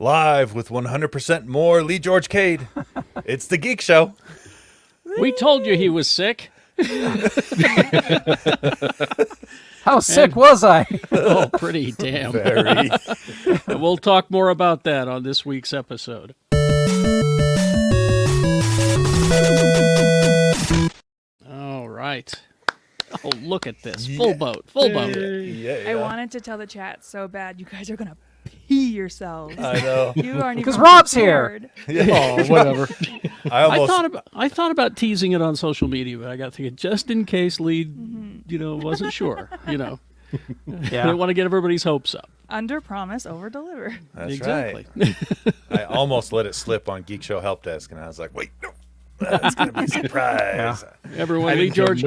live with 100% more Lee George Cade. It's the Geek Show. We told you he was sick. How sick was I? Oh, pretty damn. Very. We'll talk more about that on this week's episode. All right. Oh, look at this. Full boat. Yeah. I wanted to tell the chat so bad. You guys are going to pee yourselves. I know. You aren't even Because Rob's here. prepared. Oh, whatever. I I thought about teasing it on social media, but I got thinking just in case Lee, wasn't sure. I didn't want to get everybody's hopes up. Under promise, over deliver. That's Exactly. right. I almost let it slip on Geek Show Help Desk, and I was like, wait, no. That's going to be a surprise. Everyone, Lee George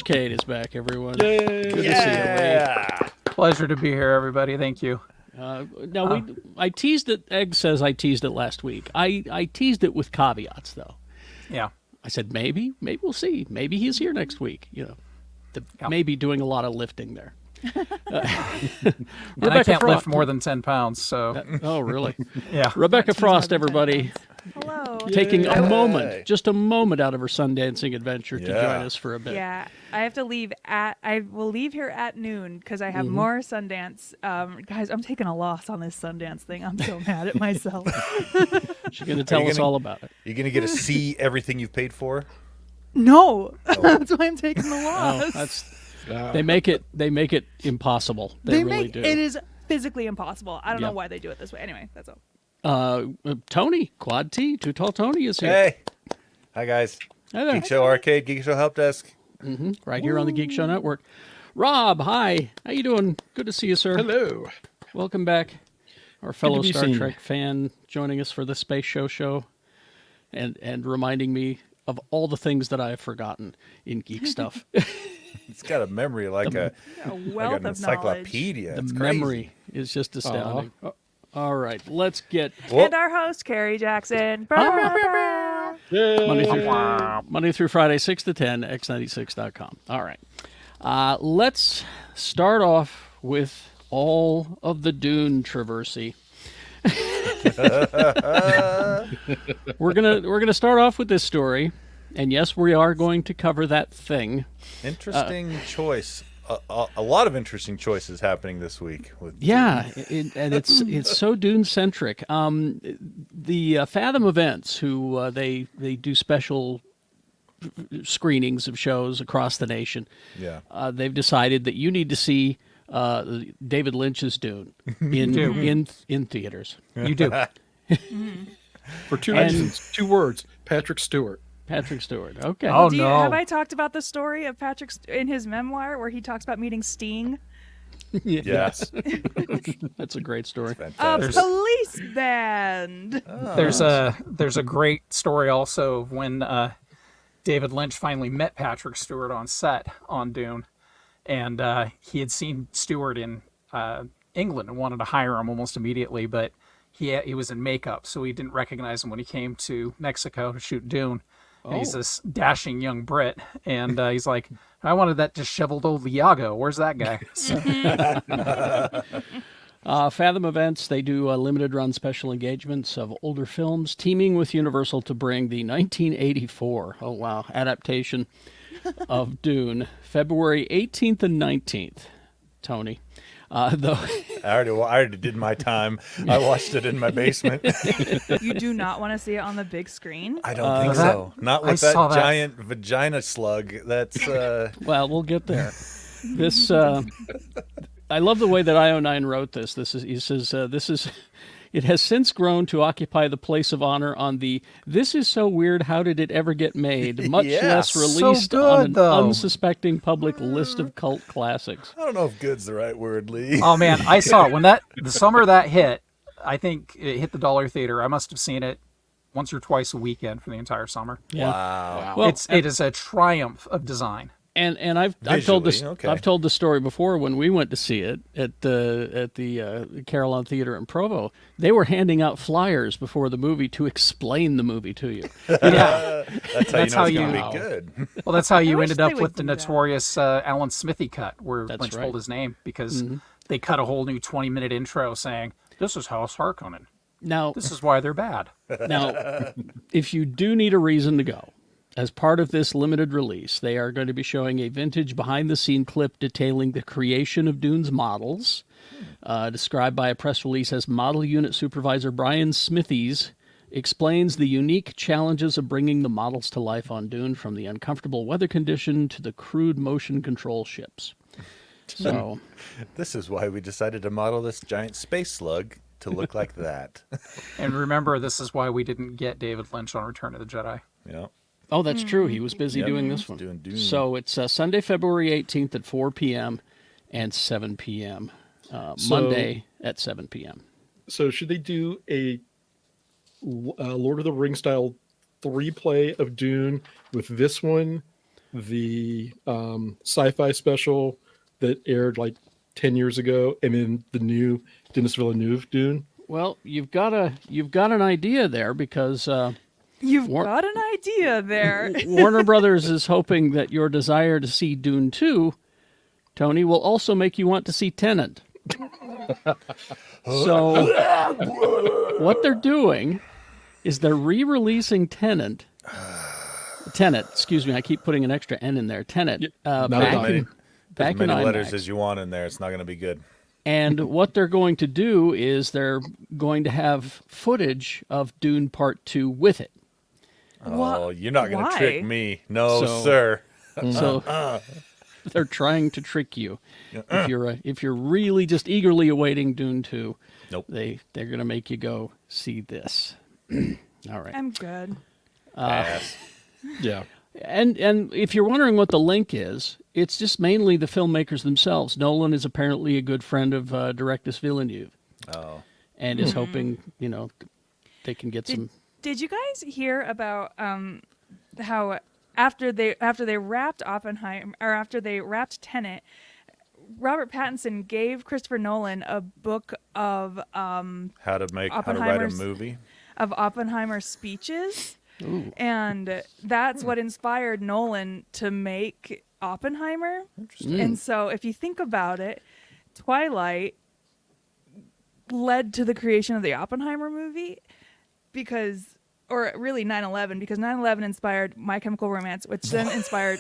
Cade is back, everyone. Yay. Good to see you, Lee. Pleasure to be here, everybody. Thank you. I teased it. Egg says I teased it last week. I teased it with caveats, though. Yeah. I said maybe we'll see. Maybe he's here next week. Maybe doing a lot of lifting there. And I can't lift more than 10 pounds, so. Oh, really? Yeah. Rebecca Frost, everybody. Hello. Taking a moment, just a moment out of her sundancing adventure to join us for a bit. Yeah, I have to leave I will leave here at noon because I have more Sundance. Guys, I'm taking a loss on this Sundance thing. I'm so mad at myself. She's going to tell us all about it. You're going to get to see everything you've paid for? No, that's why I'm taking the loss. They make it impossible. They really do. It is physically impossible. I don't know why they do it this way. Anyway, that's all. Tony, Quad T, Too Tall Tony is here. Hey. Hi, guys. Hi there. Geek Show Arcade, Geek Show Help Desk. Right here on the Geek Show Network. Rob, hi. How you doing? Good to see you, sir. Hello. Welcome back. Our fellow be Star seen. Trek fan joining us for the Space Show and reminding me of all the things that I have forgotten in geek stuff. It's got a memory like A an wealth of knowledge. encyclopedia. The It's crazy. memory is just astounding. All right, let's get And our host, Carrie Jackson. Monday through Friday, 6 to 10, x96.com. All right. Let's start off with all of the Dune traversy. We're gonna start off with this story, and yes, we are going to cover that thing. Interesting choice. A lot of interesting choices happening this week. With And it's so Dune centric. The Fathom Events, who they do special screenings of shows across the nation. Yeah. They've decided that you need to see David Lynch's Dune in theaters. You do. For two reasons, 2 words, Patrick Stewart. Patrick Stewart. Okay. Oh, Do you, no. have I talked about the story of Patrick in his memoir where he talks about meeting Sting? Yes. That's a great story. A Fantastic. police band. There's a great story also of when David Lynch finally met Patrick Stewart on set on Dune, and he had seen Stewart in England and wanted to hire him almost immediately, but he was in makeup, so he didn't recognize him when he came to Mexico to shoot Dune. And he's this dashing young Brit, and he's like, I wanted that disheveled old Iago. Where's that guy? So, Fathom Events, they do limited run special engagements of older films, teaming with Universal to bring the 1984, adaptation of Dune, February 18th and 19th. Tony. Though I already did my time. I watched it in my basement. You do not want to see it on the big screen? I don't think so. Not with I saw that that. giant vagina slug. That's well, we'll get there. This I love the way that IO9 wrote this. He says it has since grown to occupy the place of honor on the "This is so weird, how did it ever get made?" much less released on an unsuspecting public list of cult classics. I don't know if good's the right word, Lee. oh man, I saw it when the summer that hit. I think it hit the Dollar Theater. I must have seen it once or twice a weekend for the entire summer. Yeah. Wow. Well, it is a triumph of design. And I've told this Visually, okay. I've told the story before when we went to see it at the Carillon Theater in Provo. They were handing out flyers before the movie to explain the movie to you. Yeah. That's how you know it's how going you- to be good. Well, that's how you wish ended up they would with the do that. notorious Alan Smithy cut, where That's Lynch right. pulled his name because they cut a whole new 20-minute intro saying, This is House Harkonnen. Now, This is why they're bad. Now, if you do need a reason to go, as part of this limited release, they are going to be showing a vintage behind-the-scene clip detailing the creation of Dune's models, described by a press release as Model Unit Supervisor Brian Smithies explains the unique challenges of bringing the models to life on Dune, from the uncomfortable weather condition to the crude motion control ships. So, This is why we decided to model this giant space slug to look like that. And remember, this is why we didn't get David Lynch on Return of the Jedi. Yeah. oh, that's true. He was busy doing this one. Doing Dune. So it's Sunday, February 18th at 4 p.m. and 7 p.m. Monday at 7 p.m. So should they do a Lord of the Rings style 3-play of Dune with this one, the sci-fi special that aired like 10 years ago, and then the new Denis Villeneuve Dune? Well, you've got an idea there, because You've got an idea there. Warner Brothers is hoping that your desire to see Dune 2, Tony, will also make you want to see Tenet. So what they're doing is they're re-releasing Tenet, excuse me, I keep putting an extra N in there, Tenet, Not back many. in As many IMAX. letters as you want in there, it's not going to be good. And what they're going to do is they're going to have footage of Dune Part 2 with it. Oh, you're not going to Why? trick me. No, So- sir. So they're trying to trick you. If you're really just eagerly awaiting Dune 2, Nope. they're going to make you go see this. All right. I'm good. Pass. Yeah. And if you're wondering what the link is, it's just mainly the filmmakers themselves. Nolan is apparently a good friend of Directus Villeneuve, Oh. and is hoping they can get some. Did you guys hear about how after they wrapped Oppenheimer, or after they wrapped Tenet, Robert Pattinson gave Christopher Nolan a book of How to write a Oppenheimer's- movie? of Oppenheimer's speeches, Ooh. and that's what inspired Nolan to make Oppenheimer. Interesting. And so, if you think about it, Twilight led to the creation of the Oppenheimer movie, or really 9/11, because 9/11 inspired My Chemical Romance, which then inspired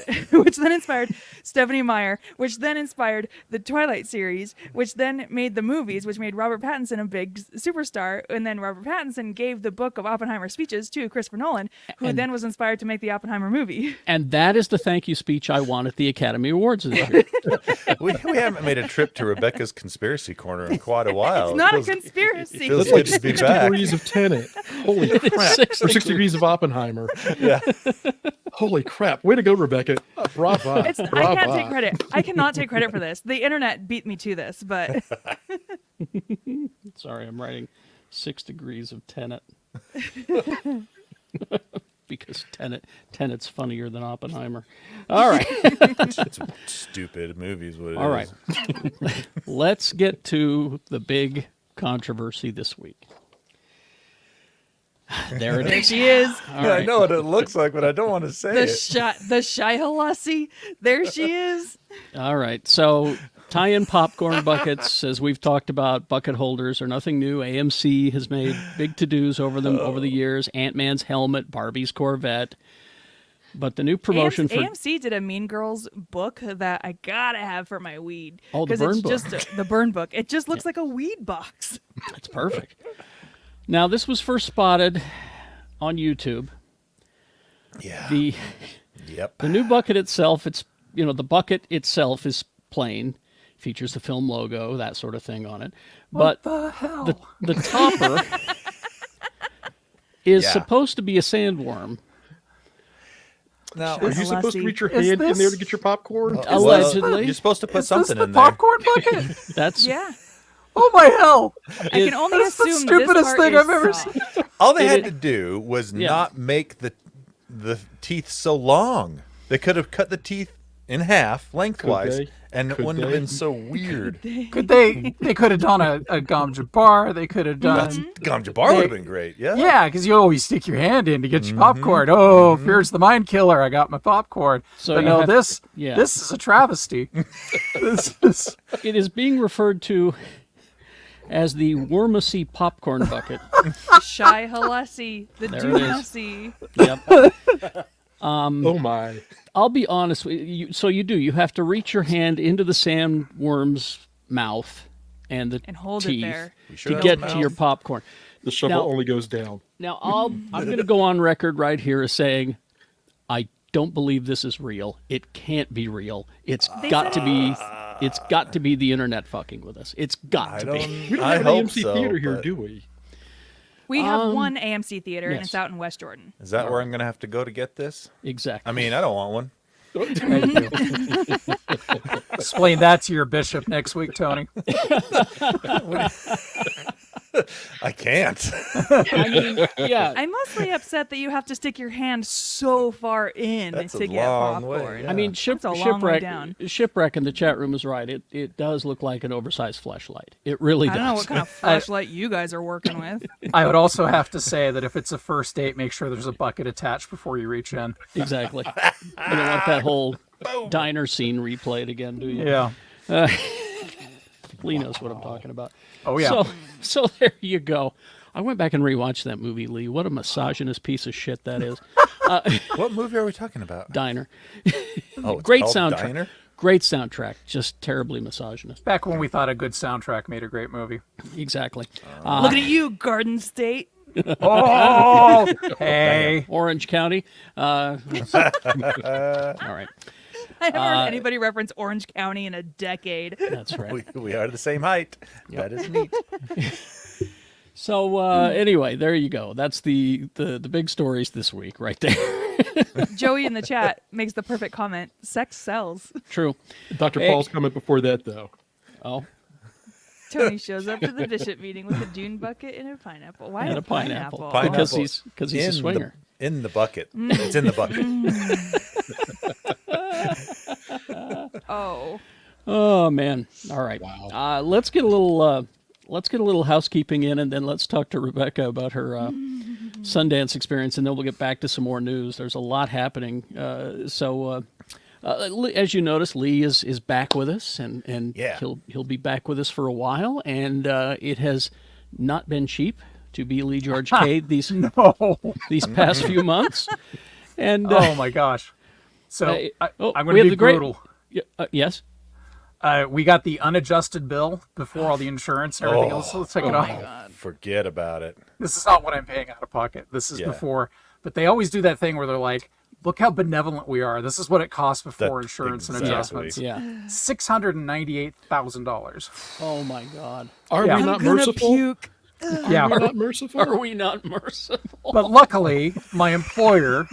Stephanie Meyer, which then inspired the Twilight series, which then made the movies, which made Robert Pattinson a big superstar, and then Robert Pattinson gave the book of Oppenheimer speeches to Christopher Nolan, who then was inspired to make the Oppenheimer movie. And that is the thank you speech I want at the Academy Awards this year. We haven't made a trip to Rebecca's Conspiracy Corner in quite a while. It's not a It feels- conspiracy. feels That's good like to be 6 back. degrees of Tenet. Holy crap. 6 Or 6 degrees of Oppenheimer. Yeah. Holy crap. Way to go, Rebecca. Brava. I can't take credit. I cannot take credit for this. The internet beat me to this, but Sorry, I'm writing 6 degrees of Tenet. Because Tenet's funnier than Oppenheimer. All right. It's a stupid movies. What it All is. right. Let's get to the big controversy this week. There it there is. she is. All I right. know what it looks like, but I don't want to say The it. the Shia Lassie. There she is. All right. So tie-in popcorn buckets, as we've talked about, bucket holders are nothing new. AMC has made big to-dos over them over the years. Ant-Man's helmet, Barbie's Corvette. But the new promotion for AMC did a Mean Girls book that I gotta have for my weed. Oh, the 'Cause burn it's book. just the burn book. It just looks like a weed box. That's perfect. Now, this was first spotted on YouTube. Yeah. The Yep. new bucket itself, the bucket itself is plain, features the film logo, that sort of thing on it. But The hell? the topper is Yeah. supposed to be a sandworm. Now, Are you supposed to Lassie. reach your Is hand in this- there to get your popcorn? Allegedly. you're supposed to put Is this something the in there. popcorn bucket? That's Yeah. Oh my hell! I can only That's the assume stupidest this part thing is I've ever soft. seen. All they It had is- to do was Yeah. not make the teeth so long. They could have cut the teeth in half lengthwise, they? and it Could wouldn't have they? been so weird. They could have done a Gom Jabbar. They could have That's done. Gom Jabbar would have been great. Yeah. Yeah, because you always stick your hand in to get your popcorn. Oh, fear's the mind killer. I got my popcorn. So but you no, have- this yeah. this is a travesty. This is it is being referred to as the Wormacy popcorn bucket. Shy Halassi, the There it is. Dune-Hussy. Yep. Oh my! I'll be honest with you. So you have to reach your hand into the sandworm's mouth and the And hold it teeth there. sure to has get a to mouth? your popcorn. The shovel Now- only goes down. Now I'm going to go on record right here as saying I don't believe this is real. It can't be real. It's got to be. It's got to be the internet fucking with us. It's got I to don't. be. We don't I have an hope AMC so, theater here, but- do we? We have one AMC theater, and yes. it's out in West Jordan. Is that where I'm gonna have to go to get this? Exactly. I mean, I don't want one. Explain that to your bishop next week, Tony. I can't. I mean, yeah. I'm mostly upset that you have to stick your hand so far in That's to a get long way, popcorn. yeah. I mean, That's a long way down. Shipwreck in the chat room is right. It does look like an oversized fleshlight. It really I does. don't know what kind of flashlight you guys are working with. I would also have to say that if it's a first date, make sure there's a bucket attached before you reach in. Exactly. You don't want that whole diner scene replayed again, do you? Yeah. Lee knows what I'm talking about. Oh, yeah. So there you go. I went back and rewatched that movie, Lee. What a misogynist piece of shit that is. What movie are we talking about? Diner. Oh, it's Great called soundtrack. Diner? Great soundtrack. Just terribly misogynist. Back when we thought a good soundtrack made a great movie. Exactly. Looking at you, Garden State. Oh, hey. Orange County. All right. I haven't heard anybody reference Orange County in a decade. That's right. We are the same height. That is neat. So anyway, there you go. That's the big stories this week right there. Joey in the chat makes the perfect comment. Sex sells. True. Dr. Hey. Paul's comment before that, though. Oh, Tony shows up to the bishop meeting with a Dune bucket and a pineapple. Why and a a pineapple. Pineapple. Because he's a swinger. In the bucket. It's in the bucket. Oh. Oh man. All right. Wow. Let's get a little housekeeping in, and then let's talk to Rebecca about her Sundance experience, and then we'll get back to some more news. There's a lot happening. As you notice, Lee is back with us, and Yeah. he'll be back with us for a while. And it has not been cheap to be Lee George Cade these past few months. And Oh, my gosh. So I'm we going to have be the great- brutal. yes. We got the unadjusted bill before all the insurance and everything else. So let's take it off. Forget about it. This is not what I'm paying out of pocket. This is Yeah. before. But they always do that thing where they're like, look how benevolent we are. This is what it costs before insurance and exactly. adjustments. Yeah. $698,000. Oh my God. Are Yeah. we not merciful? Yeah. Are we not merciful? Are we not merciful? But luckily, my employer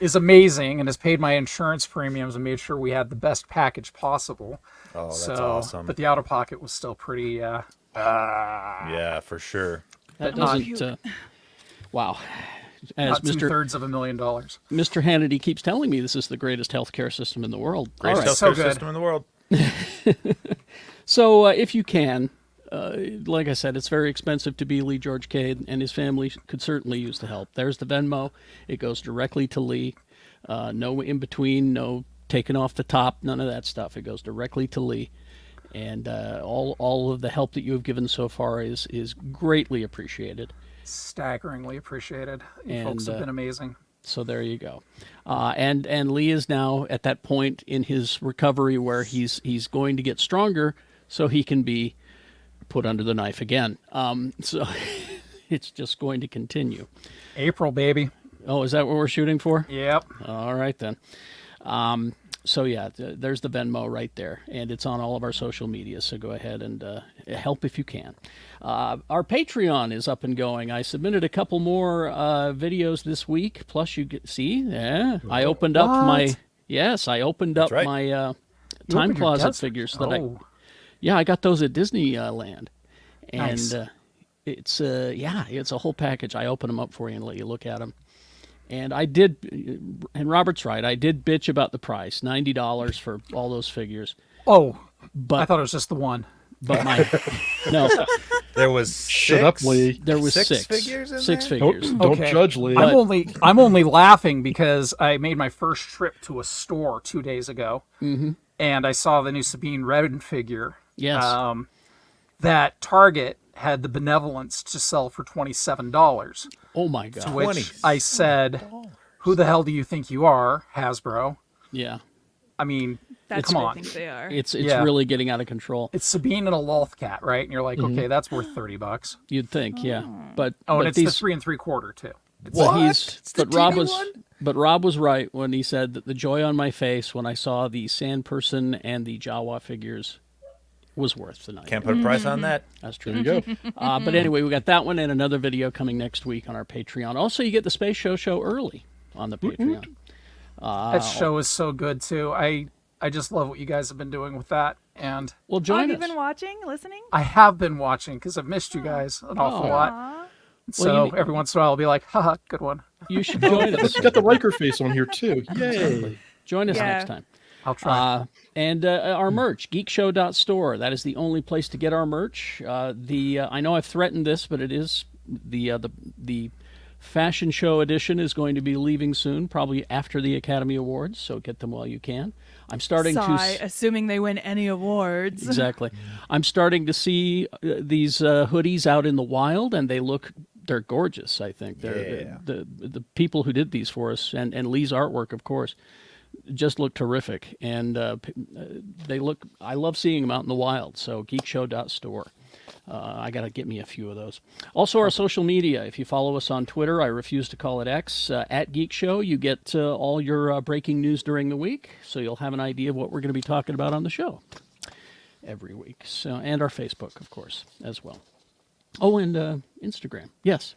is amazing and has paid my insurance premiums and made sure we had the best package possible. Oh, that's So, awesome. But the out of pocket was still pretty. Yeah, for sure. That not- doesn't. Wow. As Not Mr. $250,000. Mr. Hannity keeps telling me, this is the greatest healthcare system in the world. All Greatest right. healthcare so good. system in the world. So if you can, like I said, it's very expensive to be Lee George Cade, and his family could certainly use the help. There's the Venmo. It goes directly to Lee. No in between, no taken off the top, none of that stuff. It goes directly to Lee. And all of the help that you have given so far is greatly appreciated. Staggeringly appreciated. You And, folks have been amazing. So there you go. And Lee is now at that point in his recovery where he's going to get stronger so he can be put under the knife again. So it's just going to continue. April, baby. Oh, is that what we're shooting for? Yep. All right then. So yeah, there's the Venmo right there, and it's on all of our social media. So go ahead and help if you can. Our Patreon is up and going. I submitted a couple more videos this week. Plus, I opened up my right. my time opened your closet desert. figures that Oh. I got those at Disneyland, and Nice. it's a whole package. I open them up for you and let you look at them. And I did, and Robert's right, I did bitch about the price, $90 for all those figures. Oh, But I thought it was just the one. but no, There was Shut up, Lee. there was six six figures in six there? figures. Don't Okay. judge, Lee. I'm only laughing because I made my first trip to a store 2 days ago, and I saw the new Sabine Redden figure. Yes. that Target had the benevolence to sell for $27. Oh my To god. which I said, "Who the hell do you think you are, Hasbro?" Yeah. I mean, That's come what I on. think they are. It's Yeah. really getting out of control. It's Sabine and a Lothcat, right? And you're like, okay, that's worth $30. You'd think, yeah. But Oh, but and it's these, the 3 3/4 too. but What? he's It's the but Rob teeny was one? but Rob was right when he said that the joy on my face when I saw the Sand Person and the Jawa figures was worth the night. Can't put a price on that. That's true. There you go. But anyway, we got that one and another video coming next week on our Patreon. Also, you get the Space Show early on the Patreon. That show is so good too. I just love what you guys have been doing with that. And Well, Oh, join have you us. been watching, listening? I have been watching because I've missed you guys an awful lot. Aw. So you- every once in a while I'll be like, haha, good one. You should join us. You got the Riker face on here too. Yay! Join us Yeah. next time. I'll try. And our merch, geekshow.store. That is the only place to get our merch. I know I've threatened this, but it is the fashion show edition is going to be leaving soon, probably after the Academy Awards. So get them while you can. I'm starting Sigh, to assuming they win any awards. exactly. I'm starting to see these hoodies out in the wild, and they're gorgeous. I think Yeah. the people who did these for us and Lee's artwork, of course, just look terrific, and I love seeing them out in the wild. So geekshow.store. I got to get me a few of those. Also, our social media. If you follow us on Twitter, I refuse to call it X, at Geek Show, you get all your breaking news during the week, so you'll have an idea of what we're going to be talking about on the show every week. So, and our Facebook, of course, as well. Oh, and Instagram. Yes.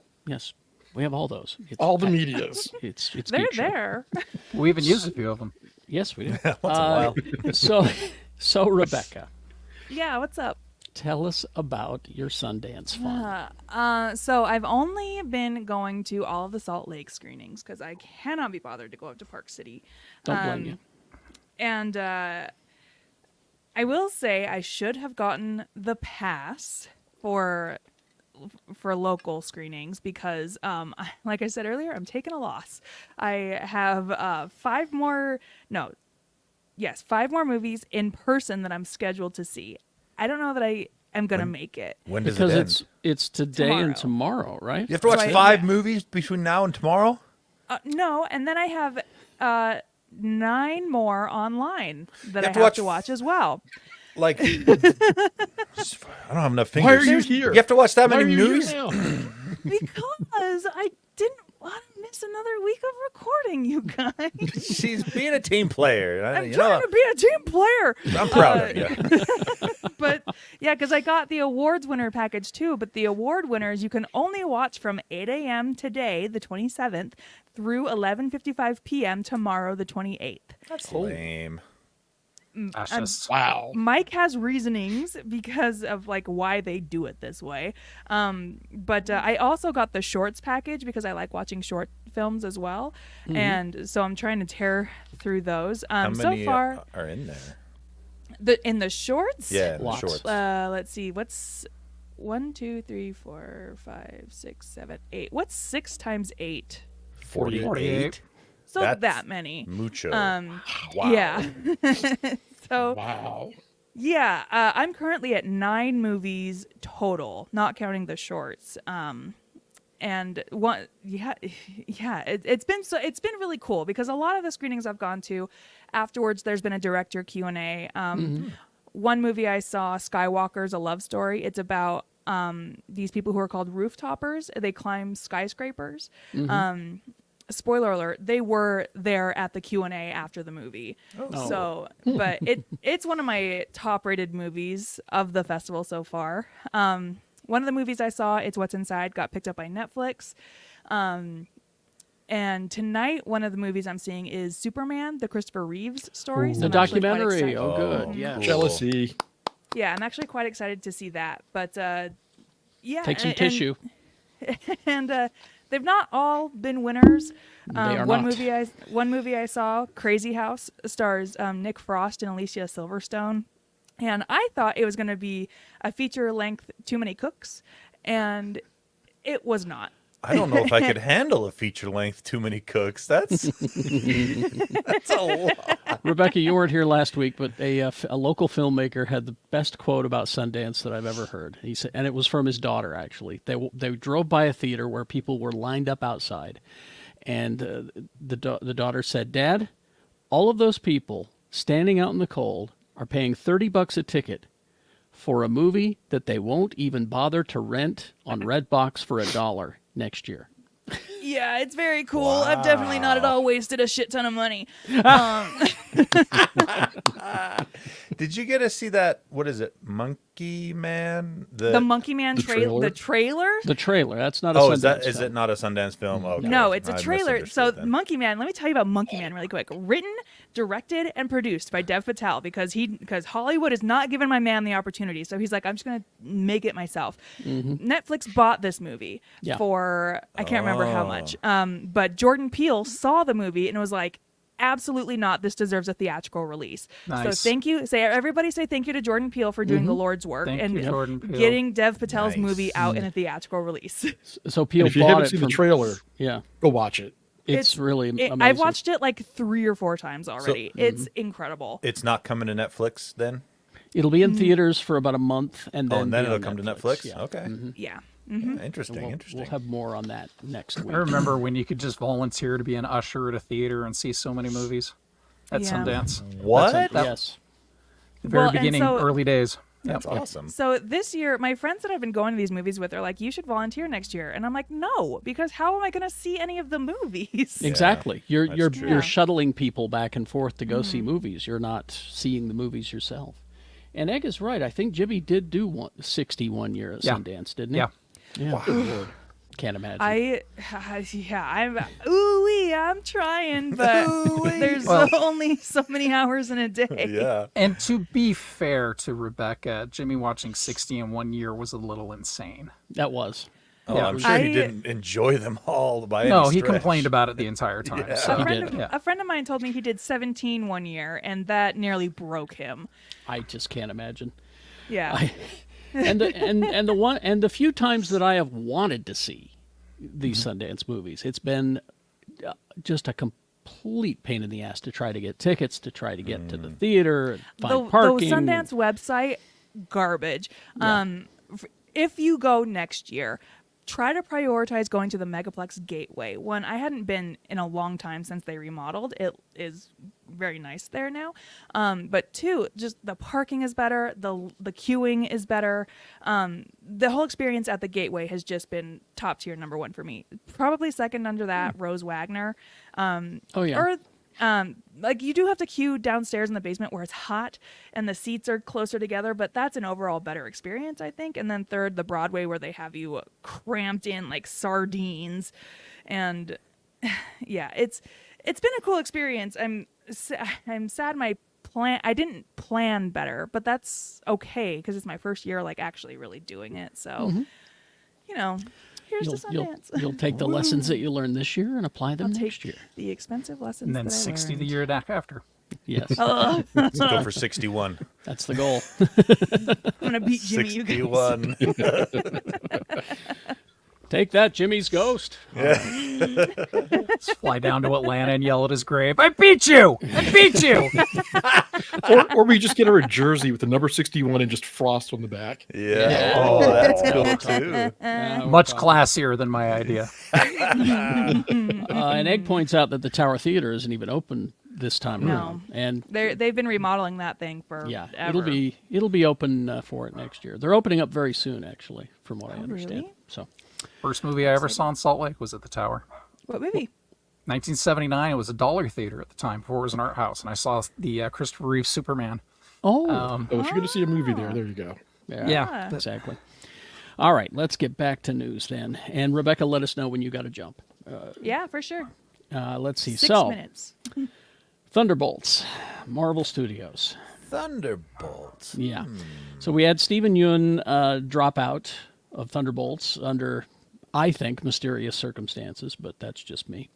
We have all those. It's All the medias. It's They're Geek Show. there. We even used a few of them. Yes, we do. Once in a while. So Rebecca, Yeah, what's up? tell us about your Sundance fun. So I've only been going to all of the Salt Lake screenings because I cannot be bothered to go up to Park City. Don't blame you. And I will say I should have gotten the pass for local screenings because, like I said earlier, I'm taking a loss. I have 5 more movies in person that I'm scheduled to see. I don't know that I am going to make it. When does Because it end? it's today and tomorrow, right? You have to watch So I- 5 movies between now and tomorrow? No, and then I have 9 more online that You I have to have watch to watch as well. Like, I don't have enough fingers. Why are you here? You have to watch that Why are many you here movies? now? Because I didn't want to miss another week of recording, you guys. She's being a team player. I'm You trying know, to be a team player. I'm proud of you. But yeah, because I got the awards winner package too. But the award winners you can only watch from 8 a.m. today, the 27th, through 11:55 p.m. tomorrow, the 28th. That's lame. That's just Wow. Mike has reasonings because of like why they do it this way. But I also got the shorts package because I like watching short films as well. And so I'm trying to tear through those. How So many far, are in there? in the shorts, Yeah, the Lots. shorts. let's see, what's 1, 2, 3, 4, 5, 6, 7, 8. What's 6 times 8? 48. So That's that many. Mucho. Wow. Wow. Yeah. So Wow. yeah, I'm currently at 9 movies total, not counting the shorts. And one, it's been really cool because a lot of the screenings I've gone to, afterwards there's been a director Q&A. One movie I saw, Skywalker's a Love Story. It's about these people who are called rooftoppers. They climb skyscrapers. Spoiler alert, they were there at the Q&A after the movie. So, but it's one of my top rated movies of the festival so far. One of the movies I saw, It's What's Inside, got picked up by Netflix. And tonight, one of the movies I'm seeing is Superman, the Christopher Reeves story. So The I'm actually quite documentary. excited. Oh, good. Oh, Yeah. cool. Jealousy. Yeah, I'm actually quite excited to see that. But yeah, Take some and- tissue. and they've not all been winners. They are one not. movie I saw, Crazy House, stars Nick Frost and Alicia Silverstone, and I thought it was going to be a feature-length Too Many Cooks, and it was not. I don't know if I could handle a feature length Too Many Cooks. That's that's a lot. Rebecca, you weren't here last week, but a local filmmaker had the best quote about Sundance that I've ever heard. He said, and it was from his daughter, actually. They drove by a theater where people were lined up outside, and the daughter said, "Dad, all of those people standing out in the cold are paying $30 a ticket for a movie that they won't even bother to rent on Redbox for $1 next year." Yeah, it's very cool. I've definitely not at all wasted a shit ton of money. Did you get to see that? What is it? Monkey Man? The Monkey Man trailer. The trailer? The trailer. That's not a Oh, Sundance is film. it not a Sundance film? Okay. No, it's a I trailer. So misunderstood then. Monkey Man, let me tell you about Monkey Man really quick. Written, directed, and produced by Dev Patel because Hollywood has not given my man the opportunity. So he's like, I'm just gonna make it myself. Netflix bought this movie for I can't remember how much. But Jordan Peele saw the movie and was like, absolutely not. This deserves a theatrical release. Nice. So thank you. Everybody say thank you to Jordan Peele for doing the Lord's work Thank and you, Jordan Peele. getting Dev Patel's Nice. movie out in a theatrical release. So Peele If you bought haven't it seen from, the trailer, yeah, go watch it. it's really amazing. I've watched it like 3 or 4 times already. It's incredible. It's not coming to Netflix then? It'll be in theaters for about a month, and then Oh, and then be it'll on come to Netflix? Yeah. Okay. Yeah. Interesting, interesting. We'll have more on that next week. I remember when you could just volunteer to be an usher at a theater and see so many movies at Yeah. Sundance. What? Yes. The very Well, and beginning, so- early days. That's awesome. So this year, my friends that I've been going to these movies with are like, you should volunteer next year. And I'm like, no, because how am I going to see any of the movies? Exactly. You're that's you're true. you're shuttling people back and forth to go see movies. You're not seeing the movies yourself. And Egg is right. I think Jimmy did do 61 years at Yeah. Sundance, didn't he? Yeah. Yeah. Good Lord. Can't imagine. I'm trying, but there's Well- only so many hours in a day. Yeah. And to be fair to Rebecca, Jimmy watching 60 in 1 year was a little insane. That was. Oh, Yeah. I'm sure he I- didn't enjoy them all by No, any he stretch. complained about it the entire time. Yeah. So, He did. yeah. A friend of mine told me he did 17 1 year, and that nearly broke him. I just can't imagine. Yeah. And the few times that I have wanted to see these Sundance movies, it's been just a complete pain in the ass to try to get tickets, to try to get to the theater, and find the parking. Sundance website, garbage. If you go next year, try to prioritize going to the Megaplex Gateway. One, I hadn't been in a long time since they remodeled. It is very nice there now. But two, just the parking is better. The queuing is better. The whole experience at the Gateway has just been top tier number one for me. Probably second under that, Rose Wagner. Oh, yeah. Or like you do have to queue downstairs in the basement where it's hot and the seats are closer together, but that's an overall better experience, I think. And then third, the Broadway where they have you cramped in like sardines, and yeah, it's been a cool experience. I'm sad I didn't plan better, but that's okay because it's my first year like actually really doing it. So you know. Here's to Sundance. You'll take the lessons that you learned this year and apply them I'll next take year. the expensive lessons. And then that I 60 the learned. year after. Yes, Let's go for 61. that's the goal. I'm gonna beat Jimmy. You guys. 61. Take that, Jimmy's ghost. Let's fly down to Atlanta and yell at his grave, I beat you! I beat you! Or we just get her a jersey with the number 61 and just frost on the back. Yeah. Oh, that's cool too. Much classier than my idea. And Egg points out that the Tower Theater isn't even open this time No. around. And They've been remodeling that thing for yeah, ever. it'll be open for it next year. They're opening up very soon, actually, from what I understand. really? So First movie I ever saw in Salt Lake was at the Tower. What movie? 1979, it was a dollar theater at the time before it was an art house, and I saw the Christopher Reeve Superman. oh Oh, if you're going to see a movie there you go. Yeah. exactly. All right, let's get back to news then. And Rebecca, let us know when you got to jump. Yeah, for sure. Let's see. 6 So minutes. Thunderbolts, Marvel Studios. Thunderbolts. Yeah. So we had Stephen Yeun drop out of Thunderbolts under, I think, mysterious circumstances, but that's just me.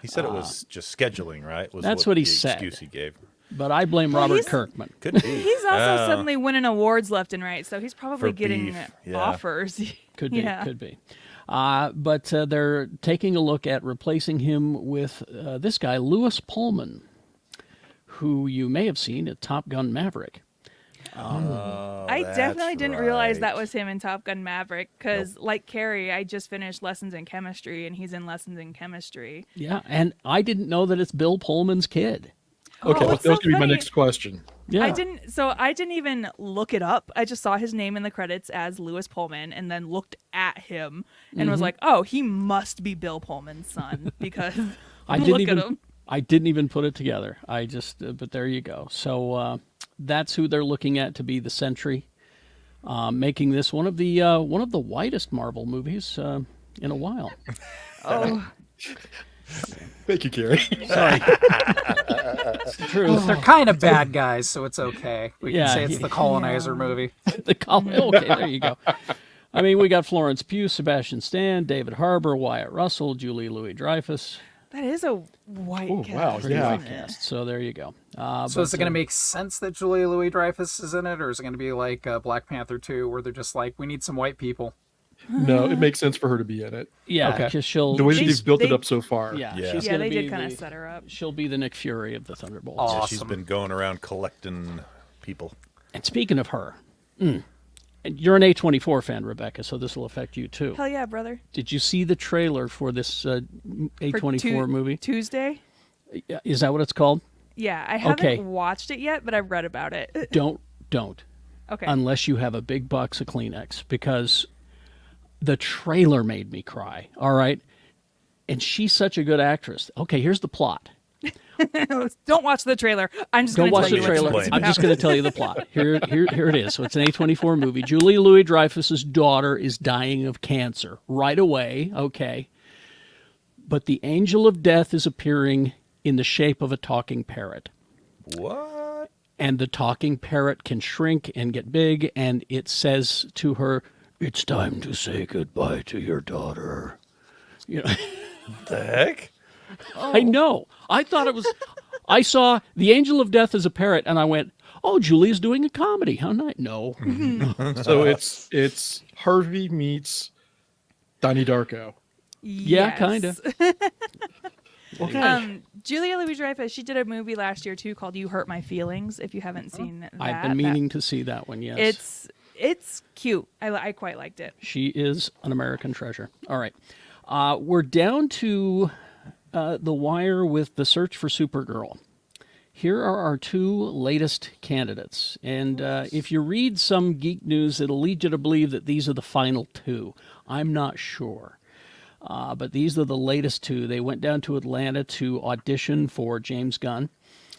He said it was just scheduling, right? Was That's what he the said. excuse he gave. But I blame Well, Robert he's- Kirkman. Could be. He's also suddenly winning awards left and right, so he's probably For getting beef, yeah. offers. Could be, Yeah. could be. But they're taking a look at replacing him with this guy, Lewis Pullman, who you may have seen at Top Gun Maverick. I definitely didn't realize that was him in Top Gun Maverick because, like Carrie, I just finished Lessons in Chemistry, and he's in Lessons in Chemistry. Yeah, and I didn't know that it's Bill Pullman's kid. Okay, that what's was so going to be my funny- next question. Yeah, I didn't even look it up. I just saw his name in the credits as Lewis Pullman, and then looked at him and was like, "Oh, he must be Bill Pullman's son," because I look didn't at even him. I didn't even put it together. I just but there you go. So that's who they're looking at to be the Sentry, making this one of the widest Marvel movies in a while. Oh, Thank you, Carrie. Sorry, it's the truth. They're kind of bad guys, so it's okay. We can Yeah, say it's the colonizer movie. Okay, there you go. I mean, we got Florence Pugh, Sebastian Stan, David Harbour, Wyatt Russell, Julie Louis-Dreyfus. that is a white Oh, cast. wow, yeah. isn't it? So there you go. So is it going to make sense that Julia Louis-Dreyfus is in it, or is it going to be like Black Panther 2, where they're just like, we need some white people? No, it makes sense for her to be in it. Yeah, Okay. because she'll. The way she's- they've built it they- up so far. Yeah, Yeah. she's Yeah, gonna they be did kind of the- set her up. She'll be the Nick Fury of the Thunderbolts. Oh. Yeah, she's Awesome. been going around collecting people. And speaking of her, and you're an A24 fan, Rebecca, so this will affect you too. Hell yeah, brother. Did you see the trailer for this For A24 movie? Tuesday. Is that what it's called? Yeah, I haven't Okay. watched it yet, but I've read about it. Don't. Okay. Unless you have a big box of Kleenex, because the trailer made me cry. All right. And she's such a good actress. Okay, here's the plot. Don't watch the trailer. I'm just Don't going watch to tell the you trailer. Explain I'm it. just going to tell you the plot. Here it is. So it's an A24 movie. Julie Louis-Dreyfus's daughter is dying of cancer right away. Okay. But the angel of death is appearing in the shape of a talking parrot. What? And the talking parrot can shrink and get big, and it says to her, "It's time to say goodbye to your daughter." You know, The heck? I know. I thought it was. I saw the angel of death as a parrot, and I went, "Oh, Julie's doing a comedy. How nice." No, So it's Harvey meets Donnie Darko. yeah, Yes. kind of. Julia Louis-Dreyfus, she did a movie last year too called "You Hurt My Feelings." If you haven't seen that, I've been meaning to see that one. Yes, It's cute. I quite liked it. she is an American treasure. All right, we're down to the wire with the search for Supergirl. Here are our two latest candidates. And if you read some geek news, it'll lead you to believe that these are the final two. I'm not sure. But these are the latest two. They went down to Atlanta to audition for James Gunn.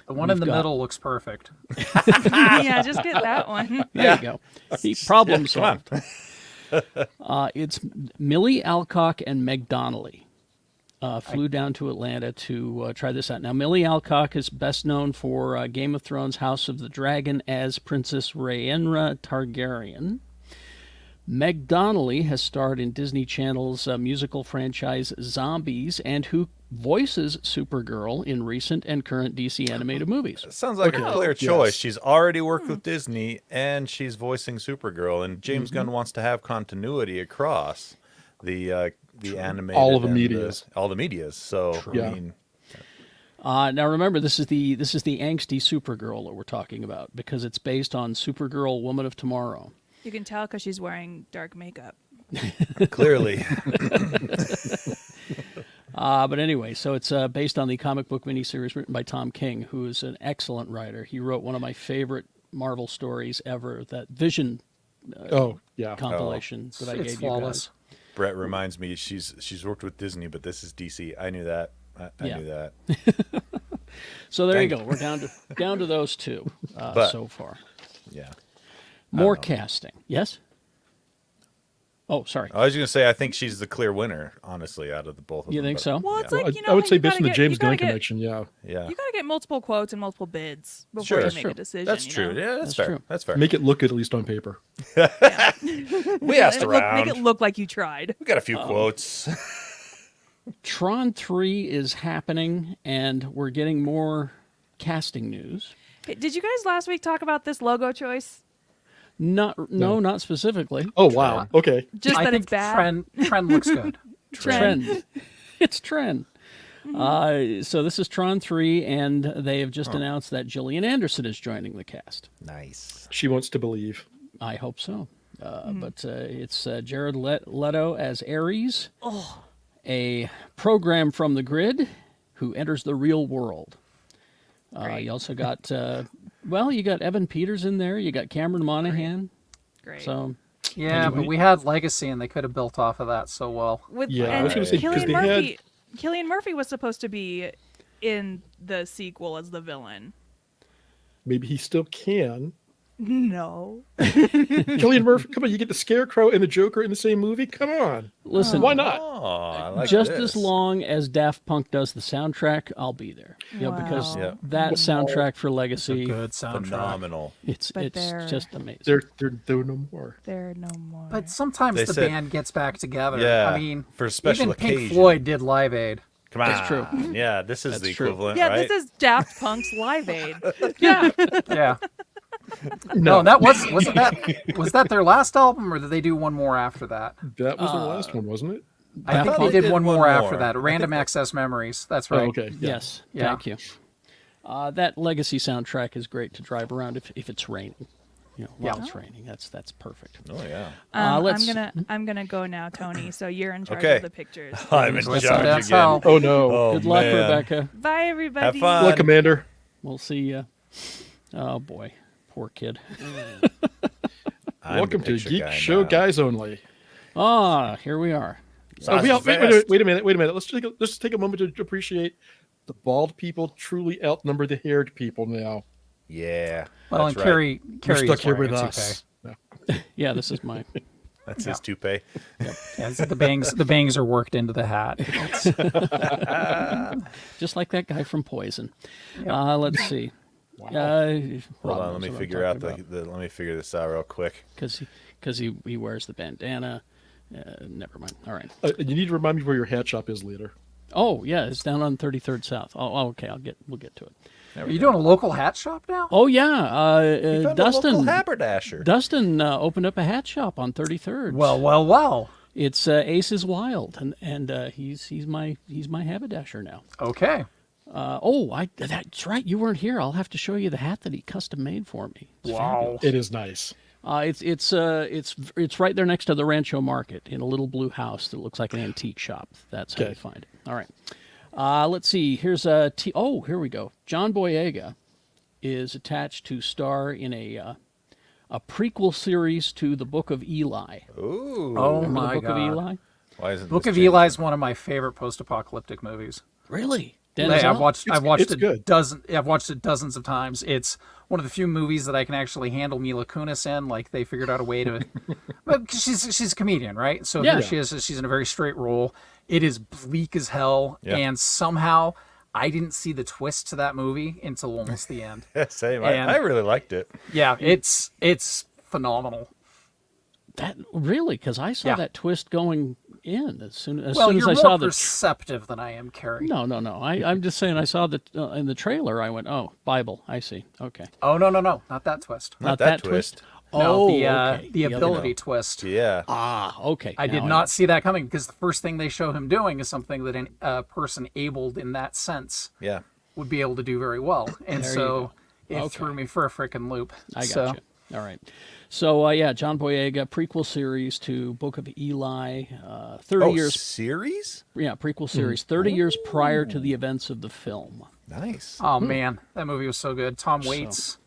The one in the got- middle looks perfect. Yeah, just get that one. There you go. Problem Yeah, come solved. It's Millie Alcock and Meg Donnelly. Flew down to Atlanta to try this out. Now, Millie Alcock is best known for Game of Thrones House of the Dragon as Princess Rhaenyra Targaryen. Meg Donnelly has starred in Disney Channel's musical franchise Zombies, and who voices Supergirl in recent and current DC animated movies. Sounds like a clear choice. Yes. She's already worked with Disney, and she's voicing Supergirl. And James Gunn wants to have continuity across the animated All of the and medias. all the medias. So Yeah. I mean, Now remember, this is the angsty Supergirl that we're talking about because it's based on Supergirl, Woman of Tomorrow. You can tell because she's wearing dark makeup. clearly, But anyway, so it's based on the comic book miniseries written by Tom King, who is an excellent writer. He wrote one of my favorite Marvel stories ever, that Vision Oh, yeah. compilation that I It's gave flawless. you guys. Brett reminds me she's worked with Disney, but this is DC. I knew that. I Yeah. knew that. So there you Dang. go. We're down to those two But- so far. Yeah. More casting. Yes? Oh, sorry. I was going to say I think she's the clear winner, honestly, out of the both of You them. think but- so? Well, it's Yeah. like, you know, I would say you based gotta on the get- James you gotta Gunn get- connection, yeah. Yeah. You gotta get multiple quotes and multiple bids before Sure. you That's make true. a decision. That's you true. know? Yeah, that's fair. true. That's fair. Make it look good, at least on paper. We asked around. Make it look like you tried. We got a few quotes. Tron 3 is happening, and we're getting more casting news. Hey, did you guys last week talk about this logo choice? Not specifically. Oh wow. Okay. Just I that think it's bad. Trend looks good. Trend. It's Trend. So this is Tron 3, and they have just announced that Gillian Anderson is joining the cast. Nice. She wants to believe. I hope so. But it's Jared Leto as Ares, a program from the grid who enters the real world. You also got, you got Evan Peters in there. You got Cameron Monaghan. Great. So Yeah, but we had Legacy, and they could have built off of that so well. I was gonna say, 'cause Cillian they Murphy. Cillian Murphy was supposed to be in the sequel as the villain. Maybe he still can. No. Cillian Murphy, come on, you get the Scarecrow and the Joker in the same movie? Come on. listen, Why not? Oh, I like just this. as long as Daft Punk does the soundtrack, I'll be there. Because Yeah. that soundtrack for It's a Legacy, good soundtrack. Phenomenal. it's But they're- just amazing. They're no more. There are no more. But sometimes They the said- band gets back together. Yeah, I mean, for a special even Pink occasion. Floyd did Live Aid. Come on. That's true. Yeah, this is That's the true. equivalent, yeah, right? this is Daft Punk's Live Aid. Yeah. No, that was that their last album, or did they do one more after that? That was the last one, wasn't it? I think thought they they did did one one more after more. that. Random Access Memories. That's right. Oh, okay. Yeah. Yes, Yeah. thank you. That Legacy soundtrack is great to drive around if it's raining. While it's raining, that's perfect. Oh yeah. I'm gonna go now, Tony. So you're in charge Okay. of the pictures. I'm in With charge Sundance again. Hell. Oh no. Oh, Good luck, man. Rebecca. Bye, everybody. Have fun. Look, Commander. We'll see you. Oh boy, poor kid. I'm Welcome the to picture Geek guy Show now. Guys Only. Here we are. Oh, Sauce wait fest. a minute. Let's take a moment to appreciate the bald people truly outnumber the haired people now. Yeah. Well, that's and right. Carrie You're stuck here wearing with a us. No. Yeah, this is my. That's his toupee. Yeah, the bangs are worked into the hat. Just like that guy from Poison. Let's see. Hold on, let me figure out let me figure this out real quick. because he wears the bandana. Never mind. All right. You need to remind me where your hat shop is later. Oh yeah, it's down on 33rd South. Oh okay. We'll get to it. Are you doing a local hat shop now? Oh yeah. You found a Dustin. local haberdasher. Dustin opened up a hat shop on 33rd. Well. It's Ace is Wild, and he's my haberdasher now. Okay. That's right. You weren't here. I'll have to show you the hat that he custom made for me. It's Wow. It is nice. It's right there next to the Rancho Market in a little blue house that looks like an antique shop. That's how you find it. All right. Let's see. Here's here we go. John Boyega is attached to star in a prequel series to the Book of Eli. Ooh. Oh Remember my the Book God. of Eli? Why isn't Book this of changed? Eli is one of my favorite post-apocalyptic movies. Really? Hey, Denzel? I've watched it's it good. I've watched it dozens of times. It's one of the few movies that I can actually handle Mila Kunis in. Like they figured out a way to, but she's a comedian, right? So Yeah. here she is. She's in a very straight role. It is bleak as hell, Yeah. and somehow I didn't see the twist to that movie until almost the end. Yeah, same. And- I really liked it. Yeah, it's phenomenal. That really? Because I saw Yeah. that twist going in as soon as Well, I you're saw more the. perceptive than I am, Carrie. No. I'm just saying I saw that in the trailer. I went, oh, Bible. I see. Okay. Oh no, not that twist. Not that twist. twist. Oh, No, the okay. the other ability one. twist. Yeah. Okay. I now did know. not see that coming because the first thing they show him doing is something that a person abled in that sense Yeah. would be able to do very well, and There you so it Okay. threw me for a freaking loop. I got so, you. All right. So John Boyega prequel series to Book of Eli. 30 years. Series? Yeah, prequel series. 30 years prior to the events of the film. Nice. Oh man, that movie was so good. Tom Waits,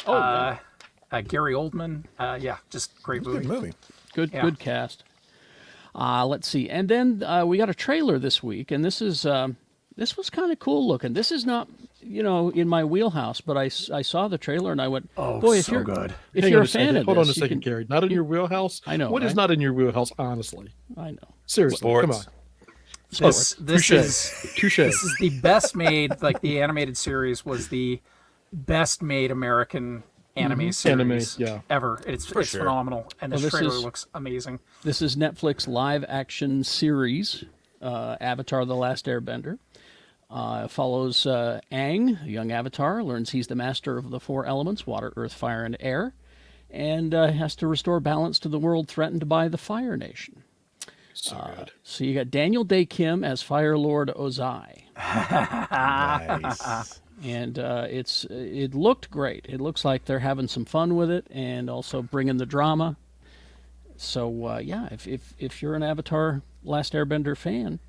Gary Oldman. Yeah, just great Good movie. movie. Good cast. Let's see. And then we got a trailer this week, and this was kind of cool looking. This is not, in my wheelhouse, but I saw the trailer and I went, Oh, boy, if so you're good. if Hang you're on a fan second. of Hold on a this, you second, can- Gary. Not in your wheelhouse? I know, What is right? not in your wheelhouse, honestly? I know. Seriously, come on. Sports. This Touche. is Touche. this is the best made. Like the animated series was the best made American anime series yeah. ever. It's sure. phenomenal, and this Well, this trailer is- looks amazing. This is Netflix live action series, Avatar: The Last Airbender. Follows Aang, a young Avatar, learns he's the master of the four elements: water, earth, fire, and air. and has to restore balance to the world threatened by the Fire Nation. So good. So you got Daniel Day Kim as Fire Lord Ozai. Nice. And it looked great. It looks like they're having some fun with it, and also bringing the drama. So yeah, if you're an Avatar: Last Airbender fan,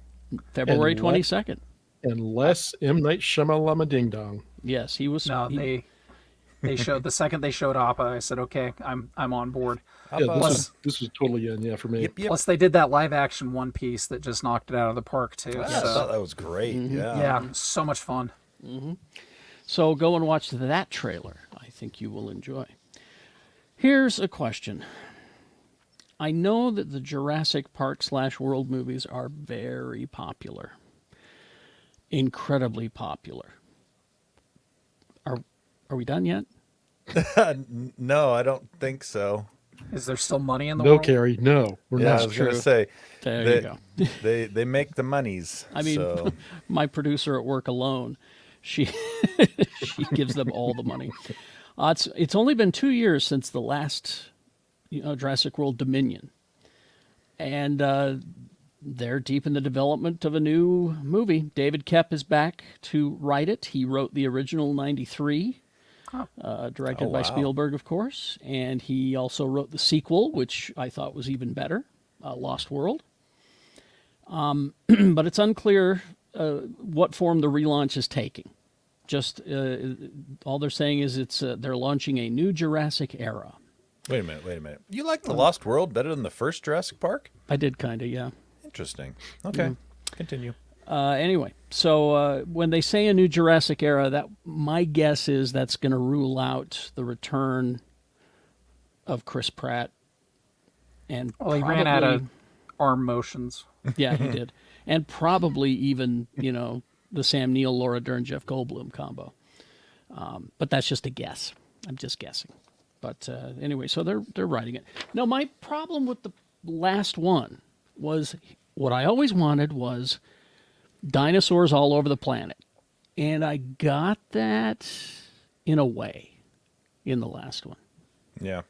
February 22nd. Unless M. Night Shyamalan Ding Dong. Yes, he was. No, they showed the second they showed Appa, I said, okay, I'm on board. Yeah, this was totally in, yeah, for me. Yep. Plus, they did that live action One Piece that just knocked it out of the park too. I So, thought that was great. Yeah. yeah, so much fun. So go and watch that trailer. I think you will enjoy. Here's a question. I know that the Jurassic Park / World movies are very popular. Incredibly popular. Are we done yet? No, I don't think so. Is there still money in the No, world? Carrie, no, we're Yeah, I not. was going to say There you go. they make the monies. I mean, so. my producer at work alone, she she gives them all the money. It's only been 2 years since the last Jurassic World Dominion, and they're deep in the development of a new movie. David Koepp is back to write it. He wrote the original '93. Directed by wow. Spielberg, of course, and he also wrote the sequel, which I thought was even better, Lost World. But it's unclear what form the relaunch is taking. Just all they're saying is they're launching a new Jurassic era. Wait a minute. You like the Lost World better than the first Jurassic Park? I did kind of, yeah. Interesting. Okay, continue. Anyway, so when they say a new Jurassic era, that my guess is that's going to rule out the return of Chris Pratt, and Well, he ran out of arm motions. yeah, he did, and probably even the Sam Neill, Laura Dern, Jeff Goldblum combo. But that's just a guess. I'm just guessing. But anyway, so they're writing it. No, my problem with the last one was what I always wanted was dinosaurs all over the planet. And I got that in a way in the last one. Yeah.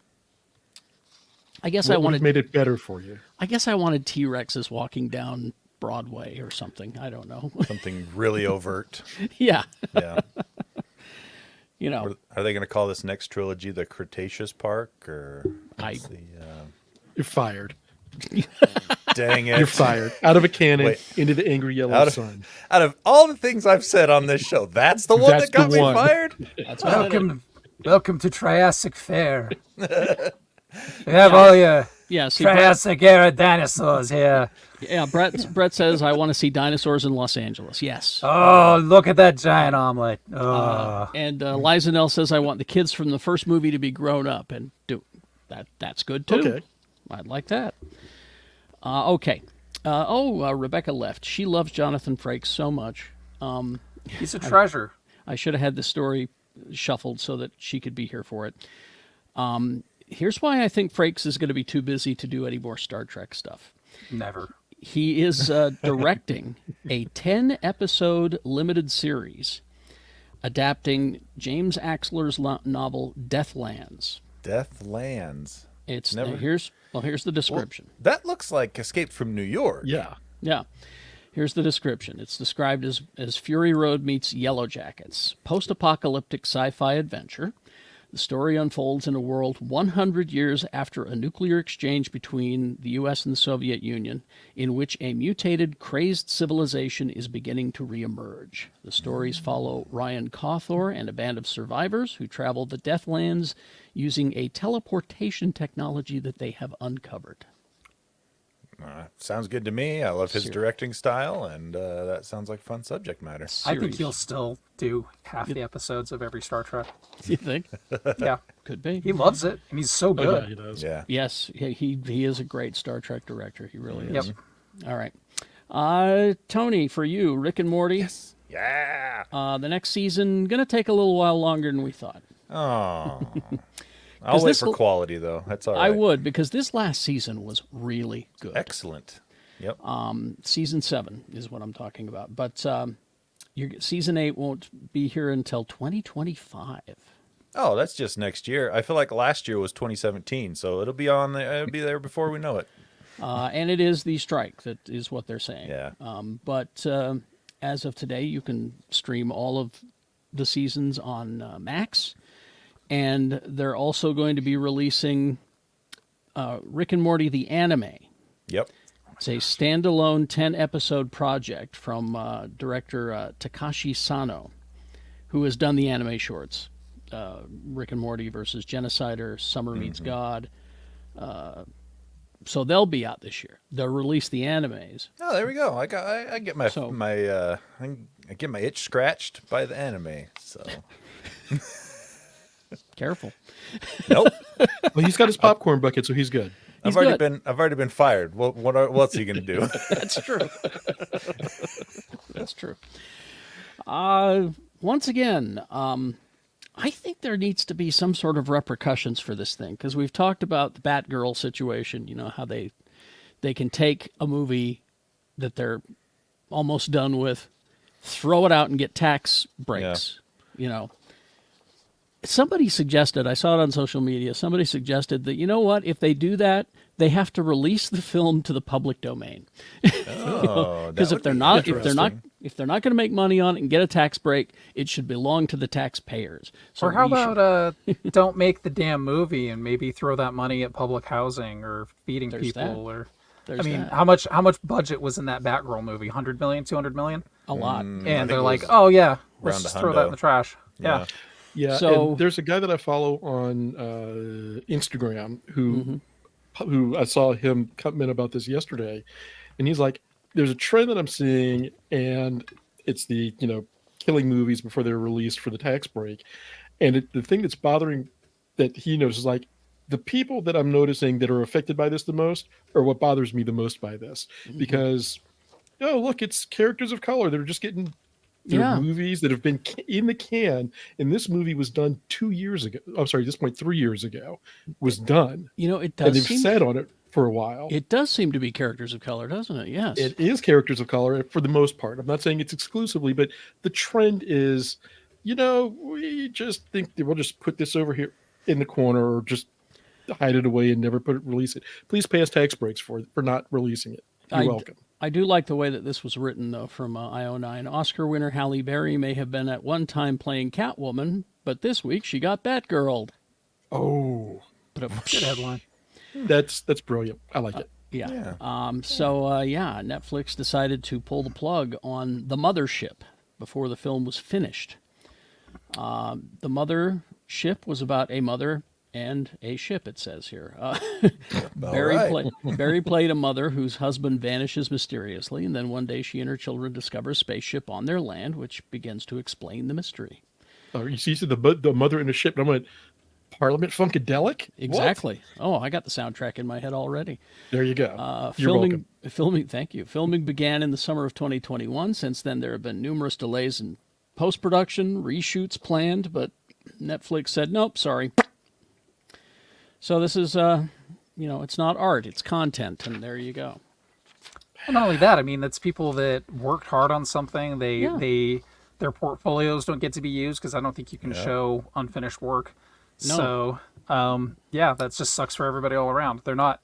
I guess What would've made it better for you? I guess I wanted T-Rexes walking down Broadway or something. I don't know. Something really overt. Yeah. Yeah. Are Are they going to call this next trilogy the Cretaceous Park or You're fired. Dang it. You're fired. Out of a cannon Wait. into the angry yellow Out of, sun. out of all the things I've said on this show, that's the one That's that got the me one. fired? That's what I did. Welcome to Triassic Fair. We have all your Yeah, see, Brett, Triassic era dinosaurs here. yeah, Brett says I want to see dinosaurs in Los Angeles. Yes. Oh, look at that giant omelet. Oh. And Liza Nell says I want the kids from the first movie to be grown up and do that. That's good too. Okay. I'd like that. Okay. Rebecca left. She loves Jonathan Frakes so much. He's a treasure. I should have had the story shuffled so that she could be here for it. Here's why I think Frakes is going to be too busy to do any more Star Trek stuff. Never. He is directing a 10-episode limited series adapting James Axler's novel Deathlands. Deathlands. It's Never- here's the description. That looks like Escape from New York. Yeah. Yeah. Here's the description. It's described as Fury Road meets Yellow Jackets, post-apocalyptic sci-fi adventure. The story unfolds in a world 100 years after a nuclear exchange between the U.S. and the Soviet Union, in which a mutated, crazed civilization is beginning to reemerge. The stories follow Ryan Cawthor and a band of survivors who travel the Deathlands using a teleportation technology that they have uncovered. Sounds good to me. I love his directing style, and that sounds like fun subject matter. I think he'll still do half the episodes of every Star Trek. You think? Yeah. Could be. He loves it, and he's so Oh, yeah, good. he does. Yeah. Yes, he is a great Star Trek director. He really is. Yep. All right. Tony, for you, Rick and Morty. Yeah. The next season going to take a little while longer than we thought. Oh. I'll wait this for will- quality, though. That's all right. I would, because this last season was really good. Excellent. Yep. Season 7 is what I'm talking about. But season 8 won't be here until 2025. Oh, that's just next year. I feel like last year was 2017, so it'll be there before we know it. And it is the strike that is what they're saying. Yeah. But as of today, you can stream all of the seasons on Max, and they're also going to be releasing Rick and Morty the anime. Yep. It's a standalone 10-episode project from director Takashi Sano, who has done the anime shorts. Rick and Morty versus Genocider, Summer Meets God. So they'll be out this year. They'll release the animes. Oh, there we go. I get my So- I get my itch scratched by the anime. So Careful. nope. Well, he's got his popcorn bucket, so he's good. He's I've good. already been fired. What's he gonna do? That's true. That's true. Once again, I think there needs to be some sort of repercussions for this thing, because we've talked about the Batgirl situation. You know how they can take a movie that they're almost done with, throw it out and get tax breaks. You know, somebody suggested, I saw it on social media, somebody suggested that, you know what, if they do that, they have to release the film to the public domain. Oh, Because that if they're would be not going to make money on it and get a tax break, it should belong to the taxpayers. So Or how we should- about don't make the damn movie and maybe throw that money at public housing or feeding There's people that. or There's I mean, that. how much budget was in that Batgirl movie? 100 million, 200 million? a lot. And think they're it like, was "Oh yeah, let's around just a throw that in hundo. the trash." Yeah. Yeah, So- and there's a guy that I follow on Instagram who I saw him comment about this yesterday, and he's like, "There's a trend that I'm seeing, and it's the killing movies before they're released for the tax break, and the thing that's bothering that he notices, like, the people that I'm noticing that are affected by this the most are what bothers me the most by this, because look, it's characters of color that are just getting." There Yeah. are movies that have been in the can, and this movie was done 2 years ago. I'm sorry, at this point, 3 years ago, was done, You know, it and does they've seem sat on it for a while. it does seem to be characters of color, doesn't it? Yes. It is characters of color for the most part. I'm not saying it's exclusively, but the trend is, we just think that we'll just put this over here in the corner, or just hide it away and never release it. Please pay us tax breaks for not releasing it. You're welcome. I do like the way that this was written, though, from IO9. Oscar winner Halle Berry may have been at one time playing Catwoman, but this week she got Batgirled. Oh, But Good headline. that's brilliant. I like it. yeah. Yeah. Netflix decided to pull the plug on The Mothership before the film was finished. The Mothership was about a mother and a ship, it says here. Barry played a mother whose husband vanishes mysteriously, and then one day she and her children discover a spaceship on their land, which begins to explain the mystery. Oh, you see the mother in the ship, and I went, Parliament Funkadelic? Exactly. Oh, I got the soundtrack in my head already. There you go. You're welcome. Thank you. Filming began in the summer of 2021. Since then, there have been numerous delays in post-production, reshoots planned, but Netflix said, nope, sorry. So this is, it's not art, it's content, and there you go. And not only that, I mean, that's people that worked hard on something. Their portfolios don't get to be used because I don't think you can show unfinished work. No. So, that just sucks for everybody all around. They're not.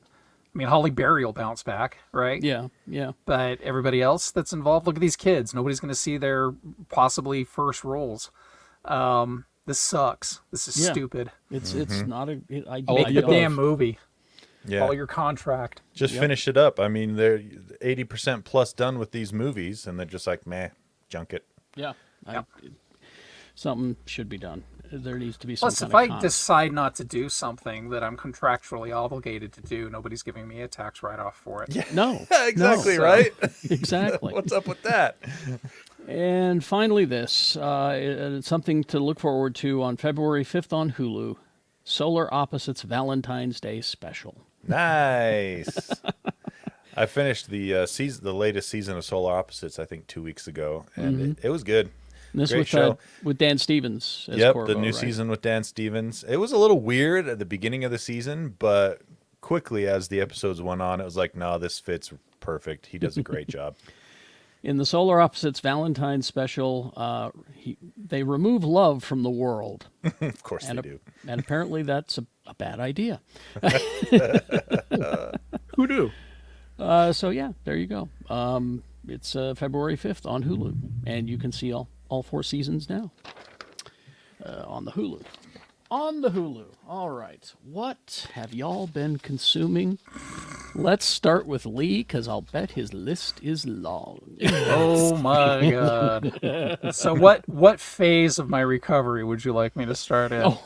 I mean, Holly Berry will bounce back, right? Yeah. But everybody else that's involved, look at these kids. Nobody's going to see their possibly first roles. This sucks. This is Yeah. stupid. It's not a. I Make the don't- damn movie. Yeah. Follow your contract. Just finish it up. I mean, they're 80% plus done with these movies, and they're just like, meh, junk it. Yeah. Something should be done. There needs to be some Plus, kind if of I con- decide not to do something that I'm contractually obligated to do, nobody's giving me a tax write-off for it. Yeah. No. Exactly, no. right? Exactly. What's up with that? And finally, this it's something to look forward to on February 5th on Hulu. Solar Opposites Valentine's Day Special. Nice. I finished the latest season of Solar Opposites, I think 2 weeks ago, and it was good. And this Great show. with Dan Stevens as Yep, Corvo, the new right? season with Dan Stevens. It was a little weird at the beginning of the season, but quickly as the episodes went on, it was like, no, this fits perfect. He does a great job. In the Solar Opposites Valentine's special, they remove love from the world. Of course And they do. And apparently that's a bad idea. Who knew? So yeah, there you go. It's February 5th on Hulu, and you can see all 4 seasons now on the Hulu. On the Hulu. All right. What have y'all been consuming? Let's start with Lee, because I'll bet his list is long. Oh my god! So what phase of my recovery would you like me to start in?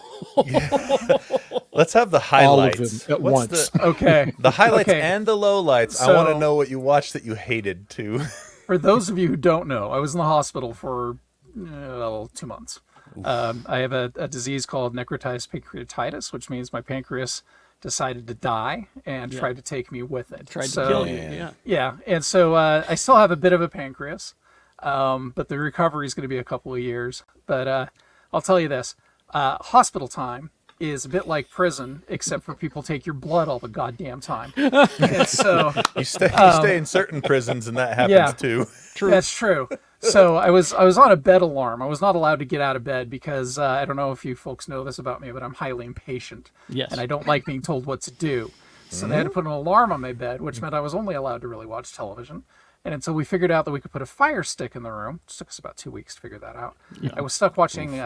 Let's have the All of highlights. them at What's once. Okay. The highlights Okay. and the lowlights. I want to So- know what you watched that you hated too. For those of you who don't know, I was in the hospital for 2 months. I have a disease called necrotized pancreatitis, which means my pancreas decided to die and tried to take me with it. Tried So- to kill you. man. Yeah. Yeah, and so I still have a bit of a pancreas, but the recovery is going to be a couple of years. But I'll tell you this, hospital time is a bit like prison, except for people take your blood all the goddamn time. And so You stay in certain prisons, and that happens yeah. too. That's true. So I was on a bed alarm. I was not allowed to get out of bed because I don't know if you folks know this about me, but I'm highly impatient. Yes. And I don't like being told what to do. So they had to put an alarm on my bed, which meant I was only allowed to really watch television. And until we figured out that we could put a fire stick in the room, it took us about 2 weeks to figure that out. I was stuck watching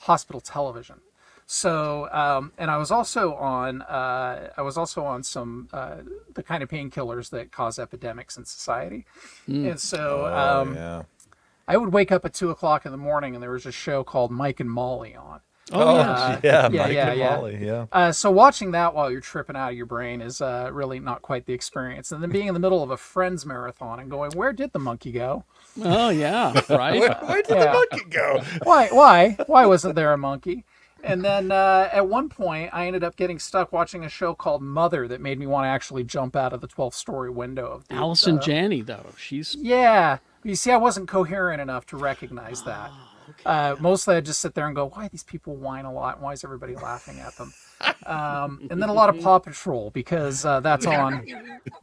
hospital television. So, and I was also on some the kind of painkillers that cause epidemics in society. And so Yeah. I would wake up at 2:00 in the morning, and there was a show called Mike and Molly on. Oh, yeah. yeah, Mike yeah, and yeah. Molly, yeah. So watching that while you're tripping out of your brain is really not quite the experience. And then being in the middle of a Friends marathon and going, where did the monkey go? Oh, yeah. Right. Where did Yeah. the monkey go? Why wasn't there a monkey? And then at one point, I ended up getting stuck watching a show called Mother that made me want to actually jump out of the 12th story window of the Allison Janney, though. She's Yeah. You see, I wasn't coherent enough to recognize that. Mostly I'd just sit there and go, why do these people whine a lot? Why is everybody laughing at them? And then a lot of Paw Patrol, because that's on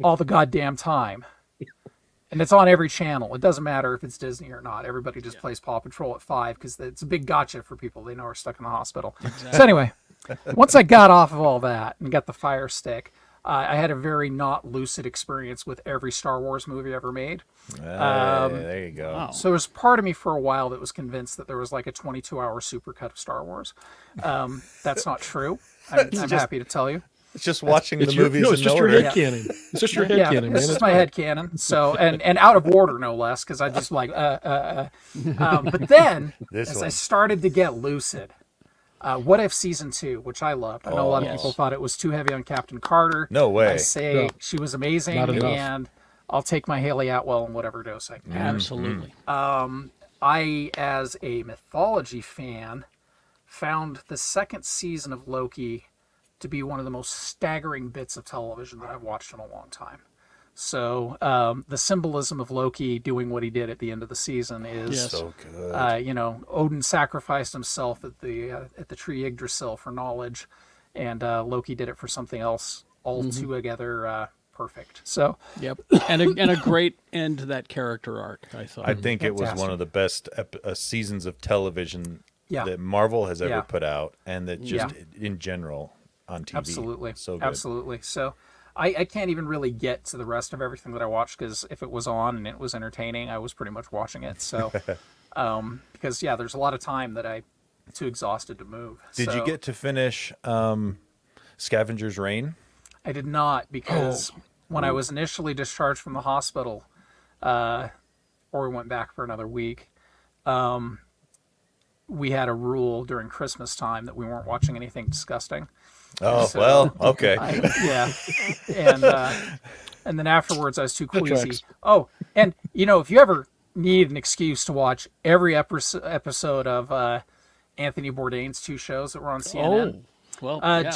all the goddamn time. And it's on every channel. It doesn't matter if it's Disney or not. Everybody just plays Paw Patrol at 5 because it's a big gotcha for people. They know we're stuck in the hospital. So anyway, once I got off of all that and got the Fire Stick, I had a very not lucid experience with every Star Wars movie ever made. There you go. wow. So there was part of me for a while that was convinced that there was like a 22-hour supercut of Star Wars. That's not true. I'm happy to tell you. It's just watching It's the your, movies no, it's in just your order. head canon. It's just your head Yeah, canon, man. this is That's my fine. head canon. So and out of order, no less, because I just like But then, This as I one. started to get lucid, What If Season 2, which I loved. I know a lot of yes. people thought it was too heavy on Captain Carter. No way. I say No. she was amazing, Not enough. and I'll take my Haley Atwell in whatever dose I can. Absolutely. I, as a mythology fan, found the second season of Loki to be one of the most staggering bits of television that I've watched in a long time. So the symbolism of Loki doing what he did at the end of the season is, Yes. So good. Odin sacrificed himself at the tree Yggdrasil for knowledge, and Loki did it for something else altogether perfect. So Yep. And a great end to that character arc, I thought. I think it was Fantastic. one of the best seasons of television Yeah. that Marvel has ever Yeah. put out, and that just Yeah. in general on TV. Absolutely. So good. Absolutely. So I can't even really get to the rest of everything that I watched because if it was on and it was entertaining, I was pretty much watching it. So, because, yeah, there's a lot of time that I'm too exhausted to move. Did you So get to finish Scavenger's Reign? I did not because when I was initially discharged from the hospital, or we went back for another week, we had a rule during Christmas time that we weren't watching anything disgusting. Oh, So- well, okay. Yeah, and then afterwards I was too queasy. tracks. Oh, and if you ever need an excuse to watch every episode of Anthony Bourdain's 2 shows that were on CNN, well, yeah.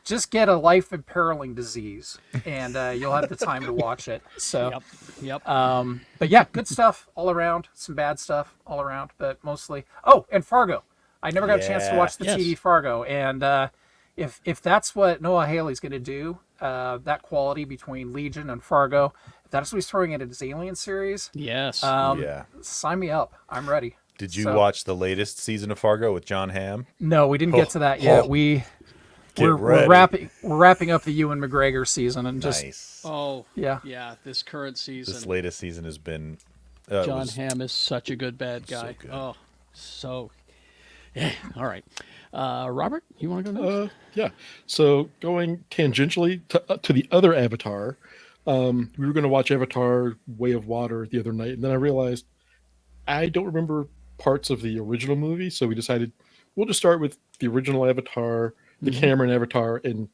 just get a life imperiling disease, and you'll have the time to watch it. So, Yep. but yeah, good stuff all around. Some bad stuff all around, but mostly. Oh, and Fargo. I never got a chance to Yeah. watch the Yes. TV Fargo, and if that's what Noah Haley's going to do, that quality between Legion and Fargo, if that's what he's throwing into his Alien series. Yes. Yeah. Sign me up. I'm ready. Did you So- watch the latest season of Fargo with John Hamm? No, we didn't get to that yet. oh. We're ready. wrapping up the Ewan McGregor season and just Nice. oh, yeah. yeah. This current season, This latest season has been. John Hamm is such a good bad guy. good. Oh, so. Yeah. All right. Robert, you want to go next? Yeah. So going tangentially to the other Avatar, we were going to watch Avatar: Way of Water the other night, and then I realized I don't remember parts of the original movie, so we decided we'll just start with the original Avatar, the Cameron Avatar, and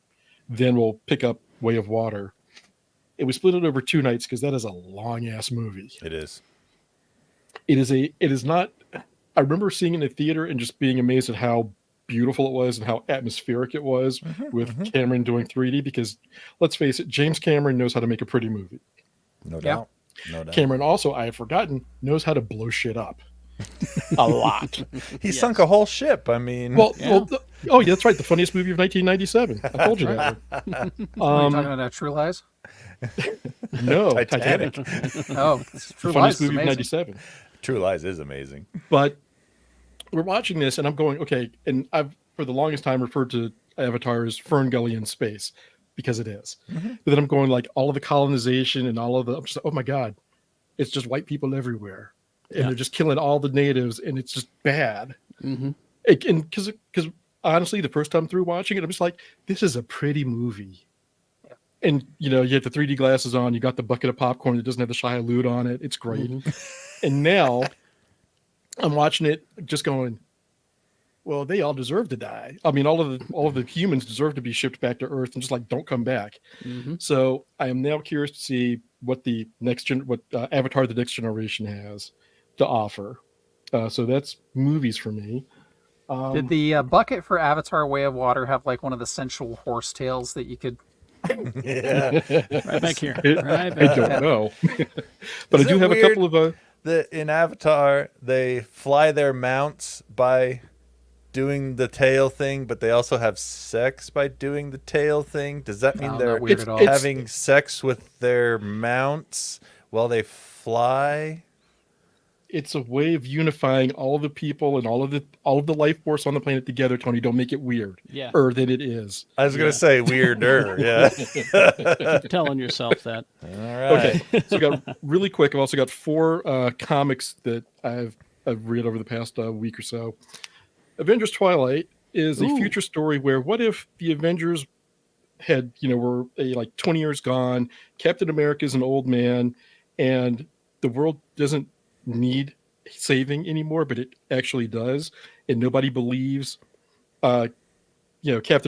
then we'll pick up Way of Water. And we split it over 2 nights because that is a long ass movie. It is. It is not. I remember seeing it in the theater and just being amazed at how beautiful it was and how atmospheric it was with Cameron doing 3D. Because let's face it, James Cameron knows how to make a pretty movie. No doubt. No doubt. Cameron also, I have forgotten, knows how to blow shit up a lot. He sunk a whole ship. I mean, Oh yeah, that's right. The funniest movie of 1997. I told you that. Are you talking about True Lies? No, Titanic. Oh, True Lies Funniest is movie of amazing. 97. True Lies is amazing. But we're watching this, and I'm going, okay. And I've, for the longest time, referred to Avatar as Fern Gully in space because it is. But then I'm going, like, all of the colonization and all of the, I'm just, oh my God, it's just white people everywhere. And they're just killing all the natives, and it's just bad. And because honestly, the first time through watching it, I'm just like, this is a pretty movie. And, you know, you have the 3D glasses on, you got the bucket of popcorn that doesn't have the Shia LaBeouf on it. It's great. And now I'm watching it just going, well, they all deserve to die. I mean, all of the humans deserve to be shipped back to Earth and just like, don't come back. So I am now curious to see what the Avatar: The Next Generation has to offer. So that's movies for me. Did the bucket for Avatar: Way of Water have like one of the sensual horse tails that you could? Yeah. Right back here. I Right back don't know. But Is I do it have weird a couple of in Avatar, they fly their mounts by doing the tail thing, but they also have sex by doing the tail thing. Does that mean No, they're not weird at all. having sex with their mounts while they fly? it's a way of unifying all the people and all of the life force on the planet together, Tony. Don't make it weird. Yeah. Than it is. I was going to say weirder. Yeah. Keep telling yourself that. All right. Okay. So I got really quick. I've also got 4 comics that I've read over the past week or so. Avengers Twilight is a future story where what if the Avengers had, were like 20 years gone, Captain America's an old man, and the world doesn't need saving anymore, but it actually does, and nobody believes Captain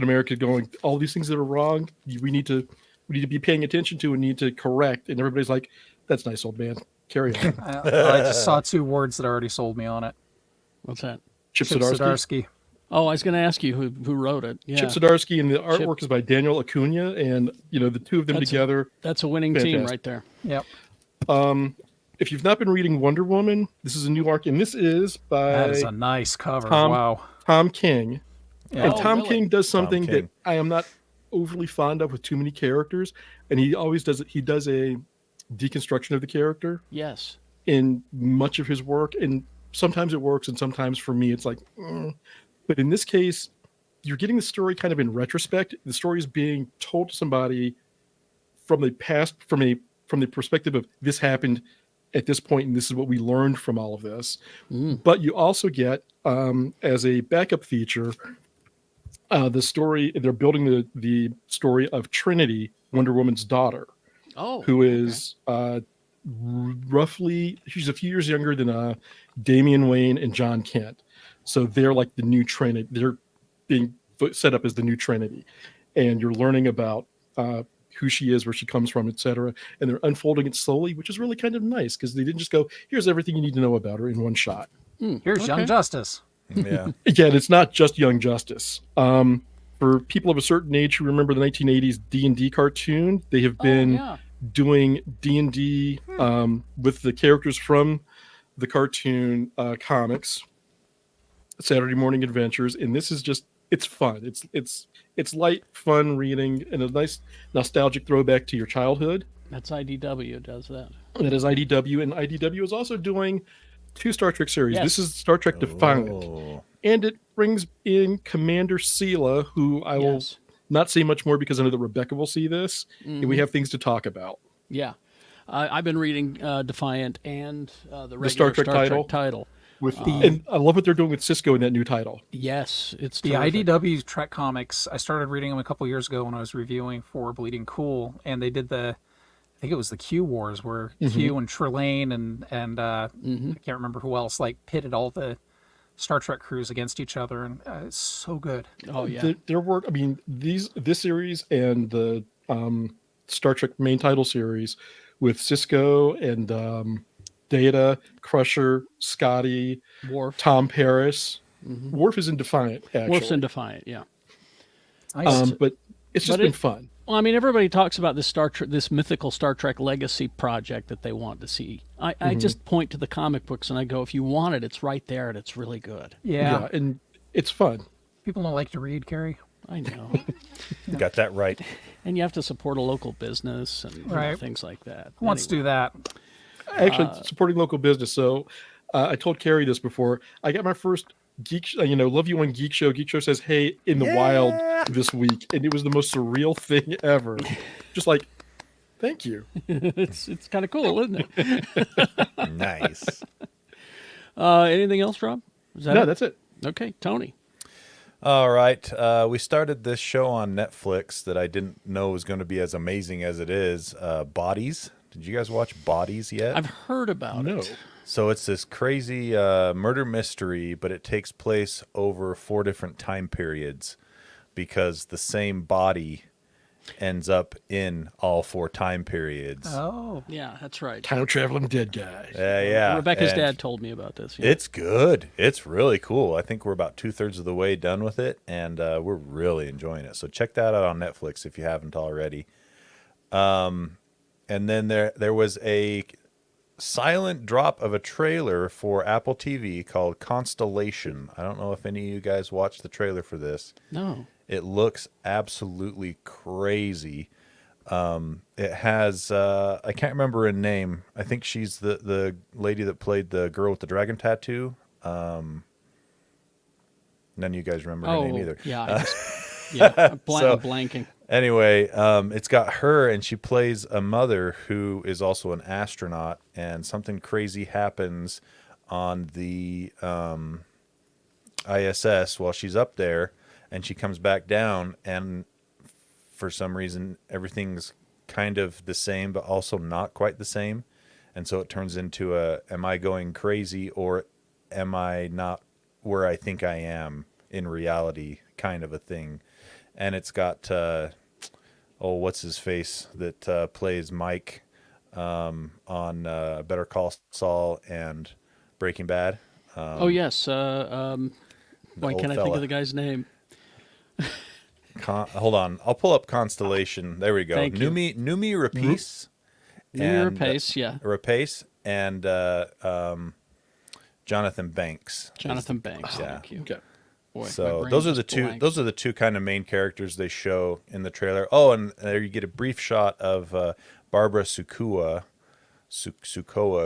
America going, all these things that are wrong, we need to be paying attention to and need to correct, and everybody's like, that's nice, old man, carry on. I just saw 2 words that already sold me on it. What's that? Chip Chip Zdarsky. Zdarsky. Oh, I was going to ask you who wrote it. Yeah. Chip Zdarsky, and the artwork is by Daniel Acuna, and the 2 of them together. That's a winning team Fantastic. right there. Yep. If you've not been reading Wonder Woman, this is a new arc, and this is by That is a nice cover. Tom- Wow. Tom King. Yeah. And Oh, Tom really? King does something King. that I am not overly fond of with too many characters, and he always does it. He does a deconstruction of the character Yes. in much of his work, and sometimes it works, and sometimes for me it's like, but in this case, you're getting the story kind of in retrospect. The story is being told to somebody from the past, from the perspective of this happened at this point, and this is what we learned from all of this. But you also get, as a backup feature, the story. They're building the story of Trinity, Wonder Woman's daughter, Oh. who is roughly, she's a few years younger than Damian Wayne and John Kent. So they're like the new Trinity. They're being set up as the new Trinity, and you're learning about who she is, where she comes from, etc. And they're unfolding it slowly, which is really kind of nice because they didn't just go, "Here's everything you need to know about her" in one shot. Here's Young Justice. Yeah. Again, it's not just Young Justice. For people of a certain age who remember the 1980s D&D cartoon, they have been yeah. doing D&D with the characters from the cartoon comics, Saturday Morning Adventures, and this is just, it's fun. It's light, fun reading, and a nice nostalgic throwback to your childhood. That's IDW does that. That is IDW, and IDW is also doing 2 Star Trek series. Yes. This is Star Trek Defiant, Oh. and it brings in Commander Sela, who I will Yes. not say much more because I know that Rebecca will see this, and we have things to talk about. Yeah. I've been reading Defiant and the regular Star Trek Trek title. With and I love what they're doing with Cisco in that new title. Yes, it's The terrific. IDW Trek comics, I started reading them a couple years ago when I was reviewing for Bleeding Cool, and they did I think it was the Q Wars, where Q and Trelane and I can't remember who else, like pitted all the Star Trek crews against each other, and it's so good. Oh yeah. Their work, I mean, this series and the Star Trek main title series with Cisco and Data, Crusher, Scotty, Worf. Tom Paris. Worf is in Defiant, actually. Worf's in Defiant. Yeah. But it's just But been fun. Well, I mean, everybody talks about this this mythical Star Trek legacy project that they want to see. I just point to the comic books and I go, if you want it, it's right there and it's really good. Yeah. And it's fun. People don't like to read, Carrie. I know. Got that right. And you have to support a local business and you know, Right. things like that. Who wants to do that? Actually, supporting local business. So I told Carrie this before. I got my first Love You on Geek Show. Geek Show says, "Hey, in the wild this week," and it was the most surreal thing ever. Just like, thank you. It's kind of cool, isn't it? Nice. Anything else, Rob? Is that No, it? that's it. Okay, Tony. All right. We started this show on Netflix that I didn't know was going to be as amazing as it is. Bodies. Did you guys watch Bodies yet? I've heard about No. it. So it's this crazy murder mystery, but it takes place over 4 different time periods because the same body ends up in all 4 time periods. Oh. Yeah, that's right. Time traveling dead guy. Yeah. Rebecca's and dad told me about this. Yeah. It's good. It's really cool. I think we're about 2/3 of the way done with it, and we're really enjoying it. So check that out on Netflix if you haven't already. And then there was a silent drop of a trailer for Apple TV called Constellation. I don't know if any of you guys watched the trailer for this. No. It looks absolutely crazy. It has I can't remember her name. I think she's the lady that played the girl with the dragon tattoo. None of you guys remember her name either. Yeah. I'm So- blanking. Anyway, it's got her, and she plays a mother who is also an astronaut, and something crazy happens on the ISS while she's up there, and she comes back down, and for some reason, everything's kind of the same, but also not quite the same. And so it turns into am I going crazy, or am I not where I think I am in reality kind of a thing. And it's got... what's his face that plays Mike on Better Call Saul and Breaking Bad? Yes. Why old can't I think fella. of the guy's name? Hold on, I'll pull up Constellation. There we go. Thank you. Numi Rapace. Numi Rapace, yeah. Rapace and Jonathan Banks. Jonathan Banks. Yeah. Thank you. Okay. Boy, my So brain those are the just two. blanked. Those are the two kind of main characters they show in the trailer. Oh, and there you get a brief shot of Barbara Sukoa,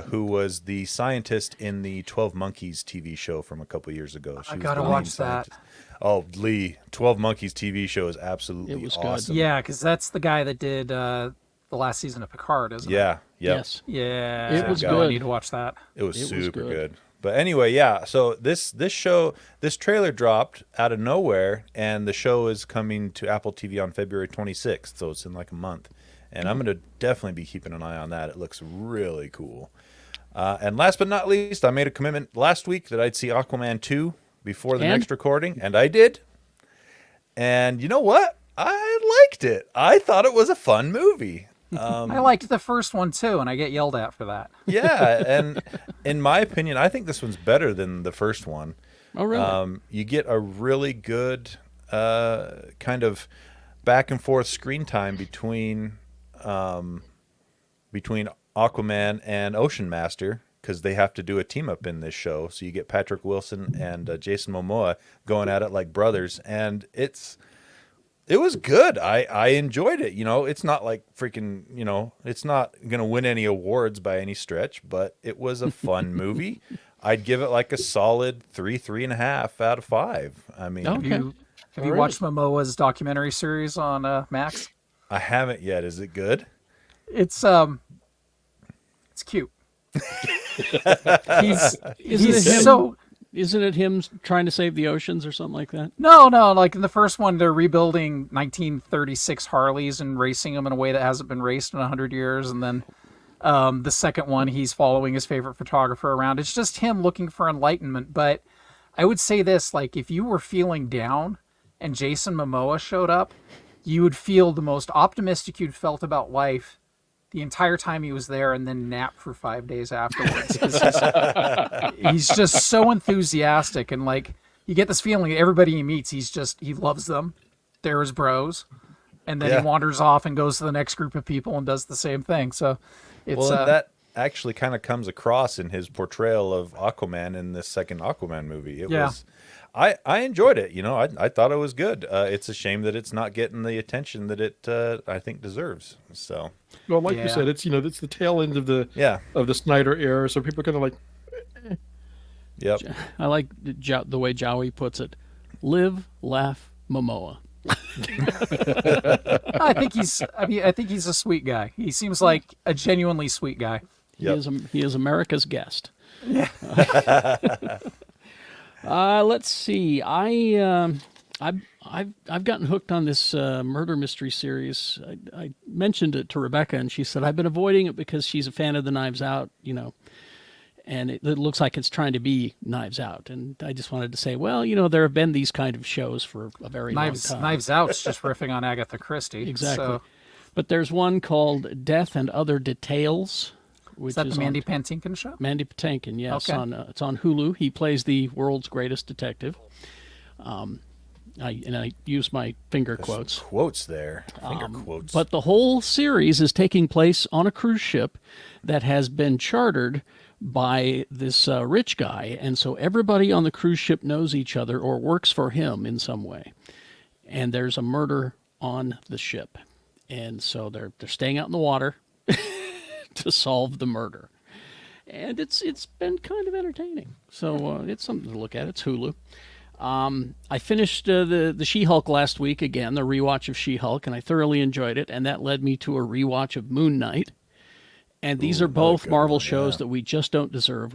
who was the scientist in the 12 Monkeys TV show from a couple years ago. She I was gotta the watch main that. scientist. Oh, Lee, 12 Monkeys TV show is absolutely It was good. awesome. Yeah, because that's the guy that did the last season of Picard, isn't it? Yeah. Yep. Yes. Yeah. It was I good. need to watch that. It was It was super good. good. But anyway, yeah. So this trailer dropped out of nowhere, and the show is coming to Apple TV on February 26th. So it's in like a month, and I'm going to definitely be keeping an eye on that. It looks really cool. And last but not least, I made a commitment last week that I'd see Aquaman 2 before the And? next recording, and I did. And you know what? I liked it. I thought it was a fun movie. I liked the first one too, and I get yelled at for that. Yeah, and in my opinion, I think this one's better than the first one. Oh, really? You get a really good kind of back and forth screen time between Aquaman and Ocean Master, because they have to do a team up in this show. So you get Patrick Wilson and Jason Momoa going at it like brothers, and it's It was good. I enjoyed it. It's not like freaking, it's not going to win any awards by any stretch, but it was a fun movie. I'd give it like a solid 3.5 out of 5. I mean, Okay. Have you watched Momoa's documentary series on Max? I haven't yet. Is it good? It's cute. Isn't it him trying to save the oceans or something like that? No. Like in the first one, they're rebuilding 1936 Harleys and racing them in a way that hasn't been raced in 100 years. And then the second one, he's following his favorite photographer around. It's just him looking for enlightenment. But I would say this, like if you were feeling down and Jason Momoa showed up, you would feel the most optimistic you'd felt about life the entire time he was there, and then nap for 5 days afterwards. 'Cause he's just so enthusiastic, and like you get this feeling that everybody he meets, he loves them. They're his bros, and then he wanders off and goes to the next group of people and does the same thing. So it's that actually kind of comes across in his portrayal of Aquaman in this second Aquaman movie. It was. I enjoyed it. I thought it was good. It's a shame that it's not getting the attention that it I think deserves. So, well, like you said, it's it's the tail end of the Snyder era, so people are kind of like, Yep. I like the way Joey puts it: live, laugh, Momoa. I think he's a sweet guy. He seems like a genuinely swe't guy. Yep. He is America's guest. Yeah. Let's see. I've gotten hooked on this murder mystery series. I mentioned it to Rebecca, and she said I've been avoiding it because she's a fan of the Knives Out, and it looks like it's trying to be Knives Out. And I just wanted to say, well, there have been these kind of shows for a very long time. Knives Out's just riffing on Agatha Christie. Exactly. So. But there's one called Death and Other Details. Is that the Mandy Patinkin show? Mandy Patinkin, yes. Okay. It's on Hulu. He plays the world's greatest detective. I use my finger quotes. Quotes there. Finger quotes. But the whole series is taking place on a cruise ship that has been chartered by this rich guy. And so everybody on the cruise ship knows each other or works for him in some way. And there's a murder on the ship. And so they're staying out in the water to solve the murder. And it's been kind of entertaining. So it's something to look at. It's Hulu. I finished the She-Hulk last week again, the rewatch of She-Hulk, and I thoroughly enjoyed it. And that led me to a rewatch of Moon Knight. And these are both Marvel shows that we just don't deserve.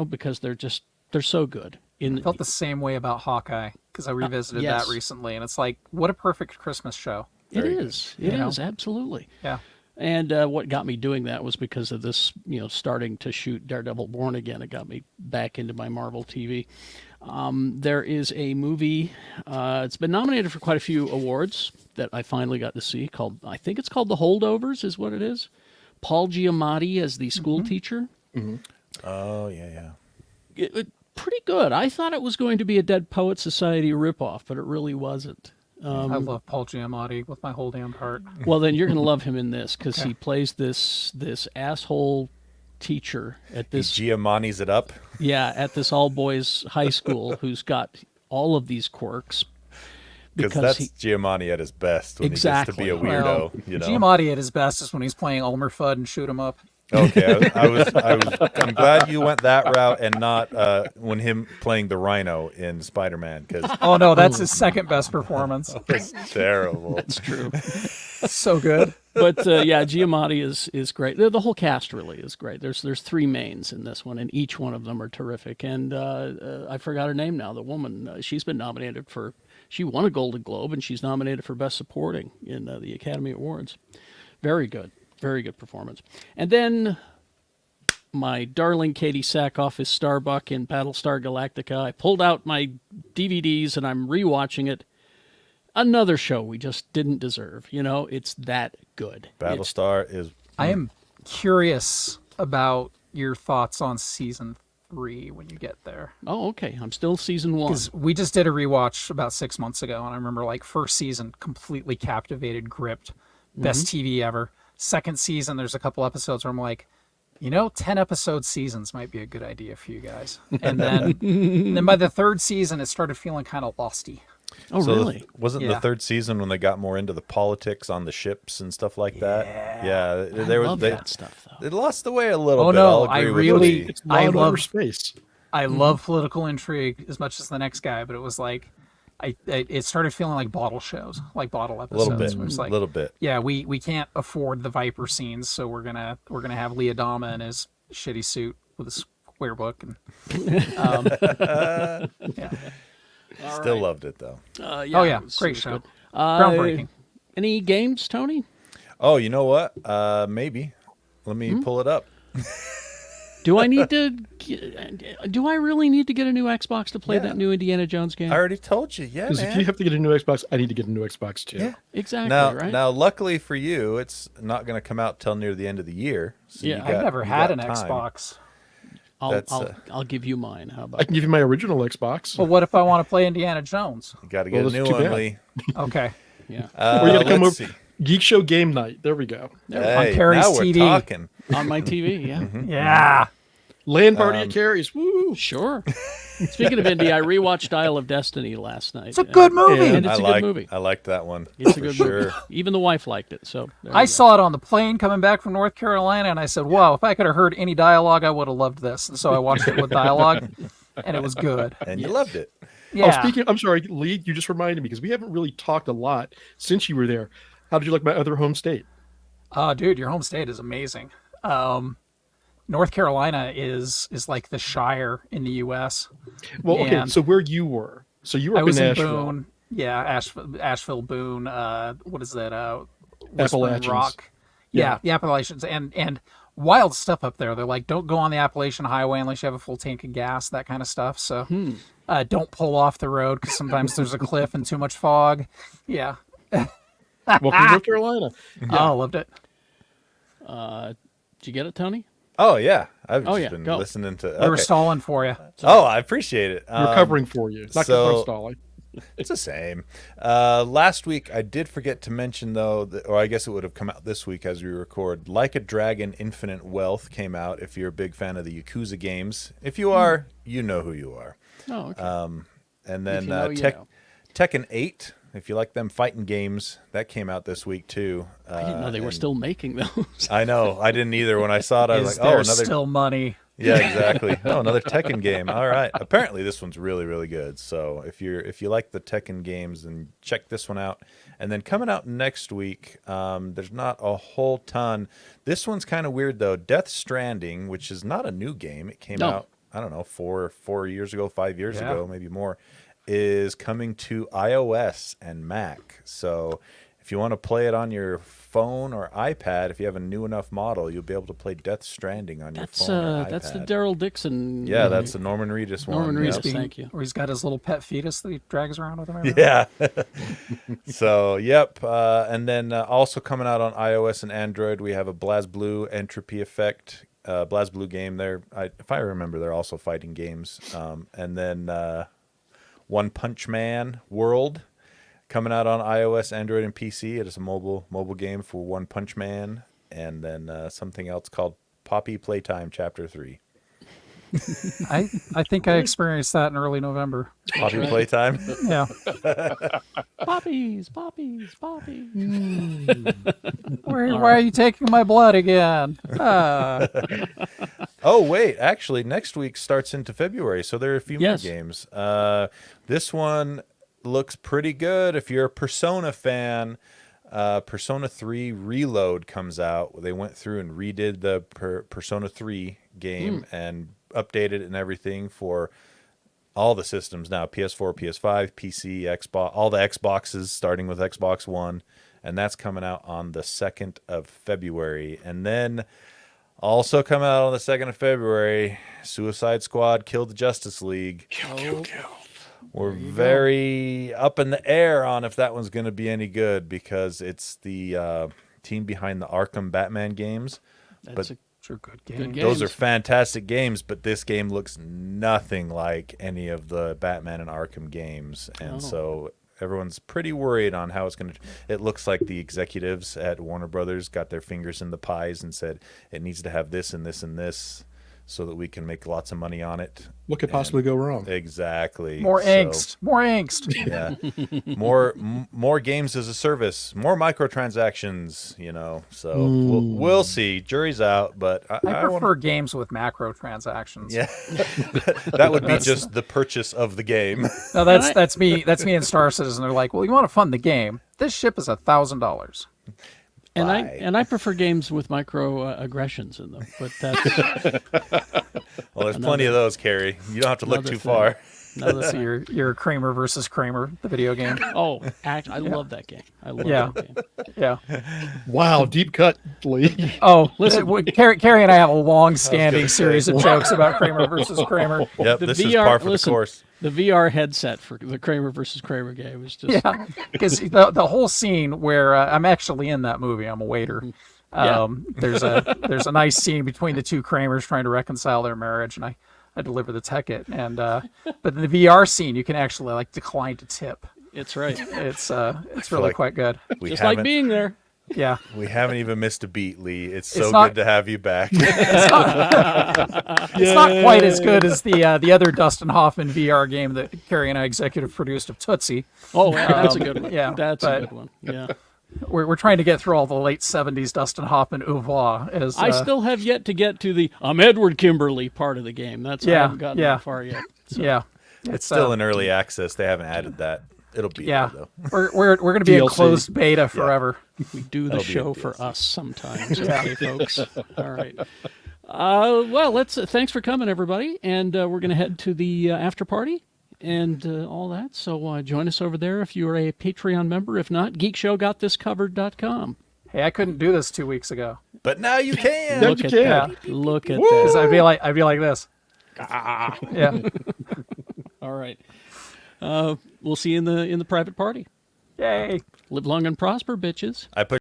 Because they're so good. I felt the same way about Hawkeye because I revisited that recently, and it's like, what a perfect Christmas show. It is. It is, absolutely. Yeah. And what got me doing that was because of this, starting to shoot Daredevil Born Again. It got me back into my Marvel TV. There is a movie, it's been nominated for quite a few awards that I finally got to see I think it's called The Holdovers is what it is. Paul Giamatti as the school teacher. Mm-hmm. Oh, yeah. Pretty good. I thought it was going to be a Dead Poet Society ripoff, but it really wasn't. I love Paul Giamatti with my whole damn heart. Well, then you're going to love him in this because he plays this asshole teacher at this. He Giamatti's it up. Yeah, at this all boys high school who's got all of these quirks. Because that's Giamatti at his best when he gets to be a weirdo. Well, Giamatti at his best is when he's playing Elmer Fudd and Shoot 'em Up. Okay, I'm glad you went that route and not when him playing the Rhino in Spider-Man. Oh no, that's his second best performance. It's terrible. That's true. So good. But Giamatti is great. The whole cast really is great. There's three mains in this one, and each one of them are terrific. And I forgot her name now. The woman, she's been nominated for. She won a Golden Globe, and she's nominated for Best Supporting in the Academy Awards. Very good. Very good performance. And then my darling Katie Sackhoff is Starbuck in Battlestar Galactica. I pulled out my DVDs, and I'm rewatching it. Another show we just didn't deserve. It's that good. Battlestar is... I am curious about your thoughts on season 3 when you get there. Oh, okay. I'm still season 1. Because we just did a rewatch about 6 months ago, and I remember first season, completely captivated, gripped, best TV ever. Second season, there's a couple episodes where I'm like, 10-episode seasons might be a good idea for you guys. And then by the third season, it started feeling kind of losty. Oh, So really? wasn't Yeah. the third season when they got more into the politics on the ships and stuff like that? Yeah, I love that stuff, though. They lost the way a little Oh, bit. no, I'll I agree with really- Lee. It's I not love- outer space. I love political intrigue as much as the next guy, but it was like, it started feeling like bottle shows, like bottle a episodes. little bit, It was a like, little bit. yeah, we can't afford the Viper scenes, so we're gonna have Lee Adama in his shitty suit with a square book, and yeah. Still loved it though. Oh yeah, it was great super show, good. groundbreaking. Any games, Tony? Oh, you know what? Maybe. Let me pull it up. Do I need to? Do I really need to get a new Xbox to play Yeah. that new Indiana Jones game? I already told you. Yeah, Because if man. you have to get a new Xbox, I need to get a new Xbox too. Yeah. Exactly. Now, right. now, luckily for you, it's not going to come out till near the end of the year. So Yeah. you I've got- never you had got an time. Xbox. that's, I'll give you mine. How I about? can give you my original Xbox. But what if I want to play Indiana Jones? You got to Well, get a that's new too one, bad. Lee. Okay, Yeah. Or you got to come over. let's see. Geek Show game night. There we go. Hey, Carrie's now we're TV. talking. On my TV. Yeah. yeah. Land party at Carrie's. Woo! Sure. Speaking of indie, I rewatched Dial of Destiny last night. It's a good And movie. it's a good movie. I liked that one. It's a for good sure. movie. Even the wife liked it. So there I you go. saw it on the plane coming back from North Carolina, and I said, "Wow, if I could have heard any dialogue, I would have loved this." And so I watched it with dialogue, and it was good. And you loved it. Yeah. Oh, I'm sorry, Lee, you just reminded me because we haven't really talked a lot since you were there. How did you like my other home state? Dude, your home state is amazing. North Carolina is like the Shire in the U.S. Well, okay, And- so where you were. So you were I up was in in Asheville. Boone. Yeah, Asheville, Boone. What is that? Whispering Appalachians. Rock. Yeah, the Appalachians, and wild stuff up there. They're like, don't go on the Appalachian Highway unless you have a full tank of gas, that kind of stuff. So, don't pull off the road because sometimes there's a cliff and too much fog. Yeah. Welcome to North Carolina. Oh, loved it. Did you get it, Tony? Oh yeah, I've just yeah, been go. listening to. We were okay. stalling for you. Oh, I appreciate it. We're covering for you. Not so- stalling. It's the same. Last week, I did forget to mention, though, or I guess it would have come out this week as we record. Like a Dragon Infinite Wealth came out if you're a big fan of the Yakuza games. If you are, you know who you are. Oh, okay. And then you know, you know. Tekken 8, if you like them fighting games, that came out this week, too. I didn't know they were still making those. I know. I didn't either. When I saw it, I was Is like, oh, there another. still money? Yeah, exactly. Oh, another Tekken game. All right. Apparently, this one's really, really good. So if you like the Tekken games, then check this one out. And then coming out next week, there's not a whole ton. This one's kind of weird though. Death Stranding, which is not a new game. It came No. out, I don't know, 4 years ago, 5 years Yeah. ago, maybe more. Is coming to iOS and Mac. So if you want to play it on your phone or iPad, if you have a new enough model, you'll be able to play Death Stranding on That's your phone or iPad. that's the Daryl Dixon. Yeah, that's the Norman Reedus one. Norman Yep. Reedus. Thank you. Where he's got his little pet fetus that he drags around with him. everywhere. Yeah. So, yep. And then also coming out on iOS and Android, we have a BlazBlue Entropy Effect. BlazBlue game there. If I remember, they're also fighting games. And then One Punch Man World coming out on iOS, Android, and PC. It is a mobile game for One Punch Man. And then something else called Poppy Playtime Chapter 3. I think I experienced that in early November. Poppy Playtime? Yeah. Poppies, poppies, poppies. Why are you taking my blood again? Oh, wait. Actually, next week starts into February, so there are a few Yes. more games. This one looks pretty good. If you're a Persona fan, Persona 3 Reload comes out. They went through and redid the Persona 3 game and updated it and everything for all the systems now. PS4, PS5, PC, Xbox, all the Xboxes, starting with Xbox One. And that's coming out on the 2nd of February. And then also coming out on the 2nd of February, Suicide Squad Killed the Justice League. We're very up in the air on if that one's going to be any good because it's the team behind the Arkham Batman games. That's But Sure, good Good game. game. those are games. fantastic games, but this game looks nothing like any of the Batman and Arkham games. And so everyone's pretty worried on how it's going to. It looks like the executives at Warner Brothers got their fingers in the pies and said it needs to have this and this and this. so that we can make lots of money on it. What could possibly go wrong? Exactly. More So, angst. More angst. Yeah. More games as a service, more microtransactions, So we'll see. Jury's out, but I I prefer games with macro transactions. Yeah. That would be just the purchase of the game. No, that's me. That's me and Star Citizen. They're like, well, you want to fund the game? This ship is $1,000. And I prefer games with microaggressions in them, but that's Well, there's plenty of those, Carrie. You don't have to look another too thing. far. another So thing. you're Kramer versus Kramer, the video game. Oh, I love that game. I love Yeah. that game. Yeah. Wow, deep cut, Lee. Oh, listen, Carrie and I have a long-standing series of jokes about Kramer versus Kramer. Yep, The this is VR par for listen, the course. The VR headset for the Kramer versus Kramer game is just Yeah, because the whole scene where I'm actually in that movie, I'm a waiter. Yeah. There's a nice scene between the two Kramers trying to reconcile their marriage, and I deliver the ticket. And but in the VR scene, you can actually decline to tip. it's right. It's really like- quite good. We Just like haven't, being there. Yeah, we haven't even missed a beat, Lee. It's so not- good to have you back. it's not quite as good as the other Dustin Hoffman VR game that Carrie and I executive produced of Tootsie. Oh, yeah, that's a good one. yeah, That's but- a good one. Yeah. We're trying to get through all the late '70s Dustin Hoffman oeuvre. As I still have yet to get to the I'm Edward Kimberly part of the game. I haven't gotten that far yet. So. yeah, It's still in early access. They haven't added that. It'll be yeah. there, though. We're going to be in DLC. closed beta forever. We do the That'll be a show for DLC. us sometimes, okay, folks. All right. Well, thanks for coming, everybody, and we're going to head to the after party and all that. So join us over there if you're a Patreon member. If not, geekshowgotthiscovered.com. Hey, I couldn't do this 2 weeks ago But now you can. Now Look you at can. that. Look at because that. I'd be like this. Yeah. All right. We'll see you in the private party. Yay. Live long and prosper, bitches. I put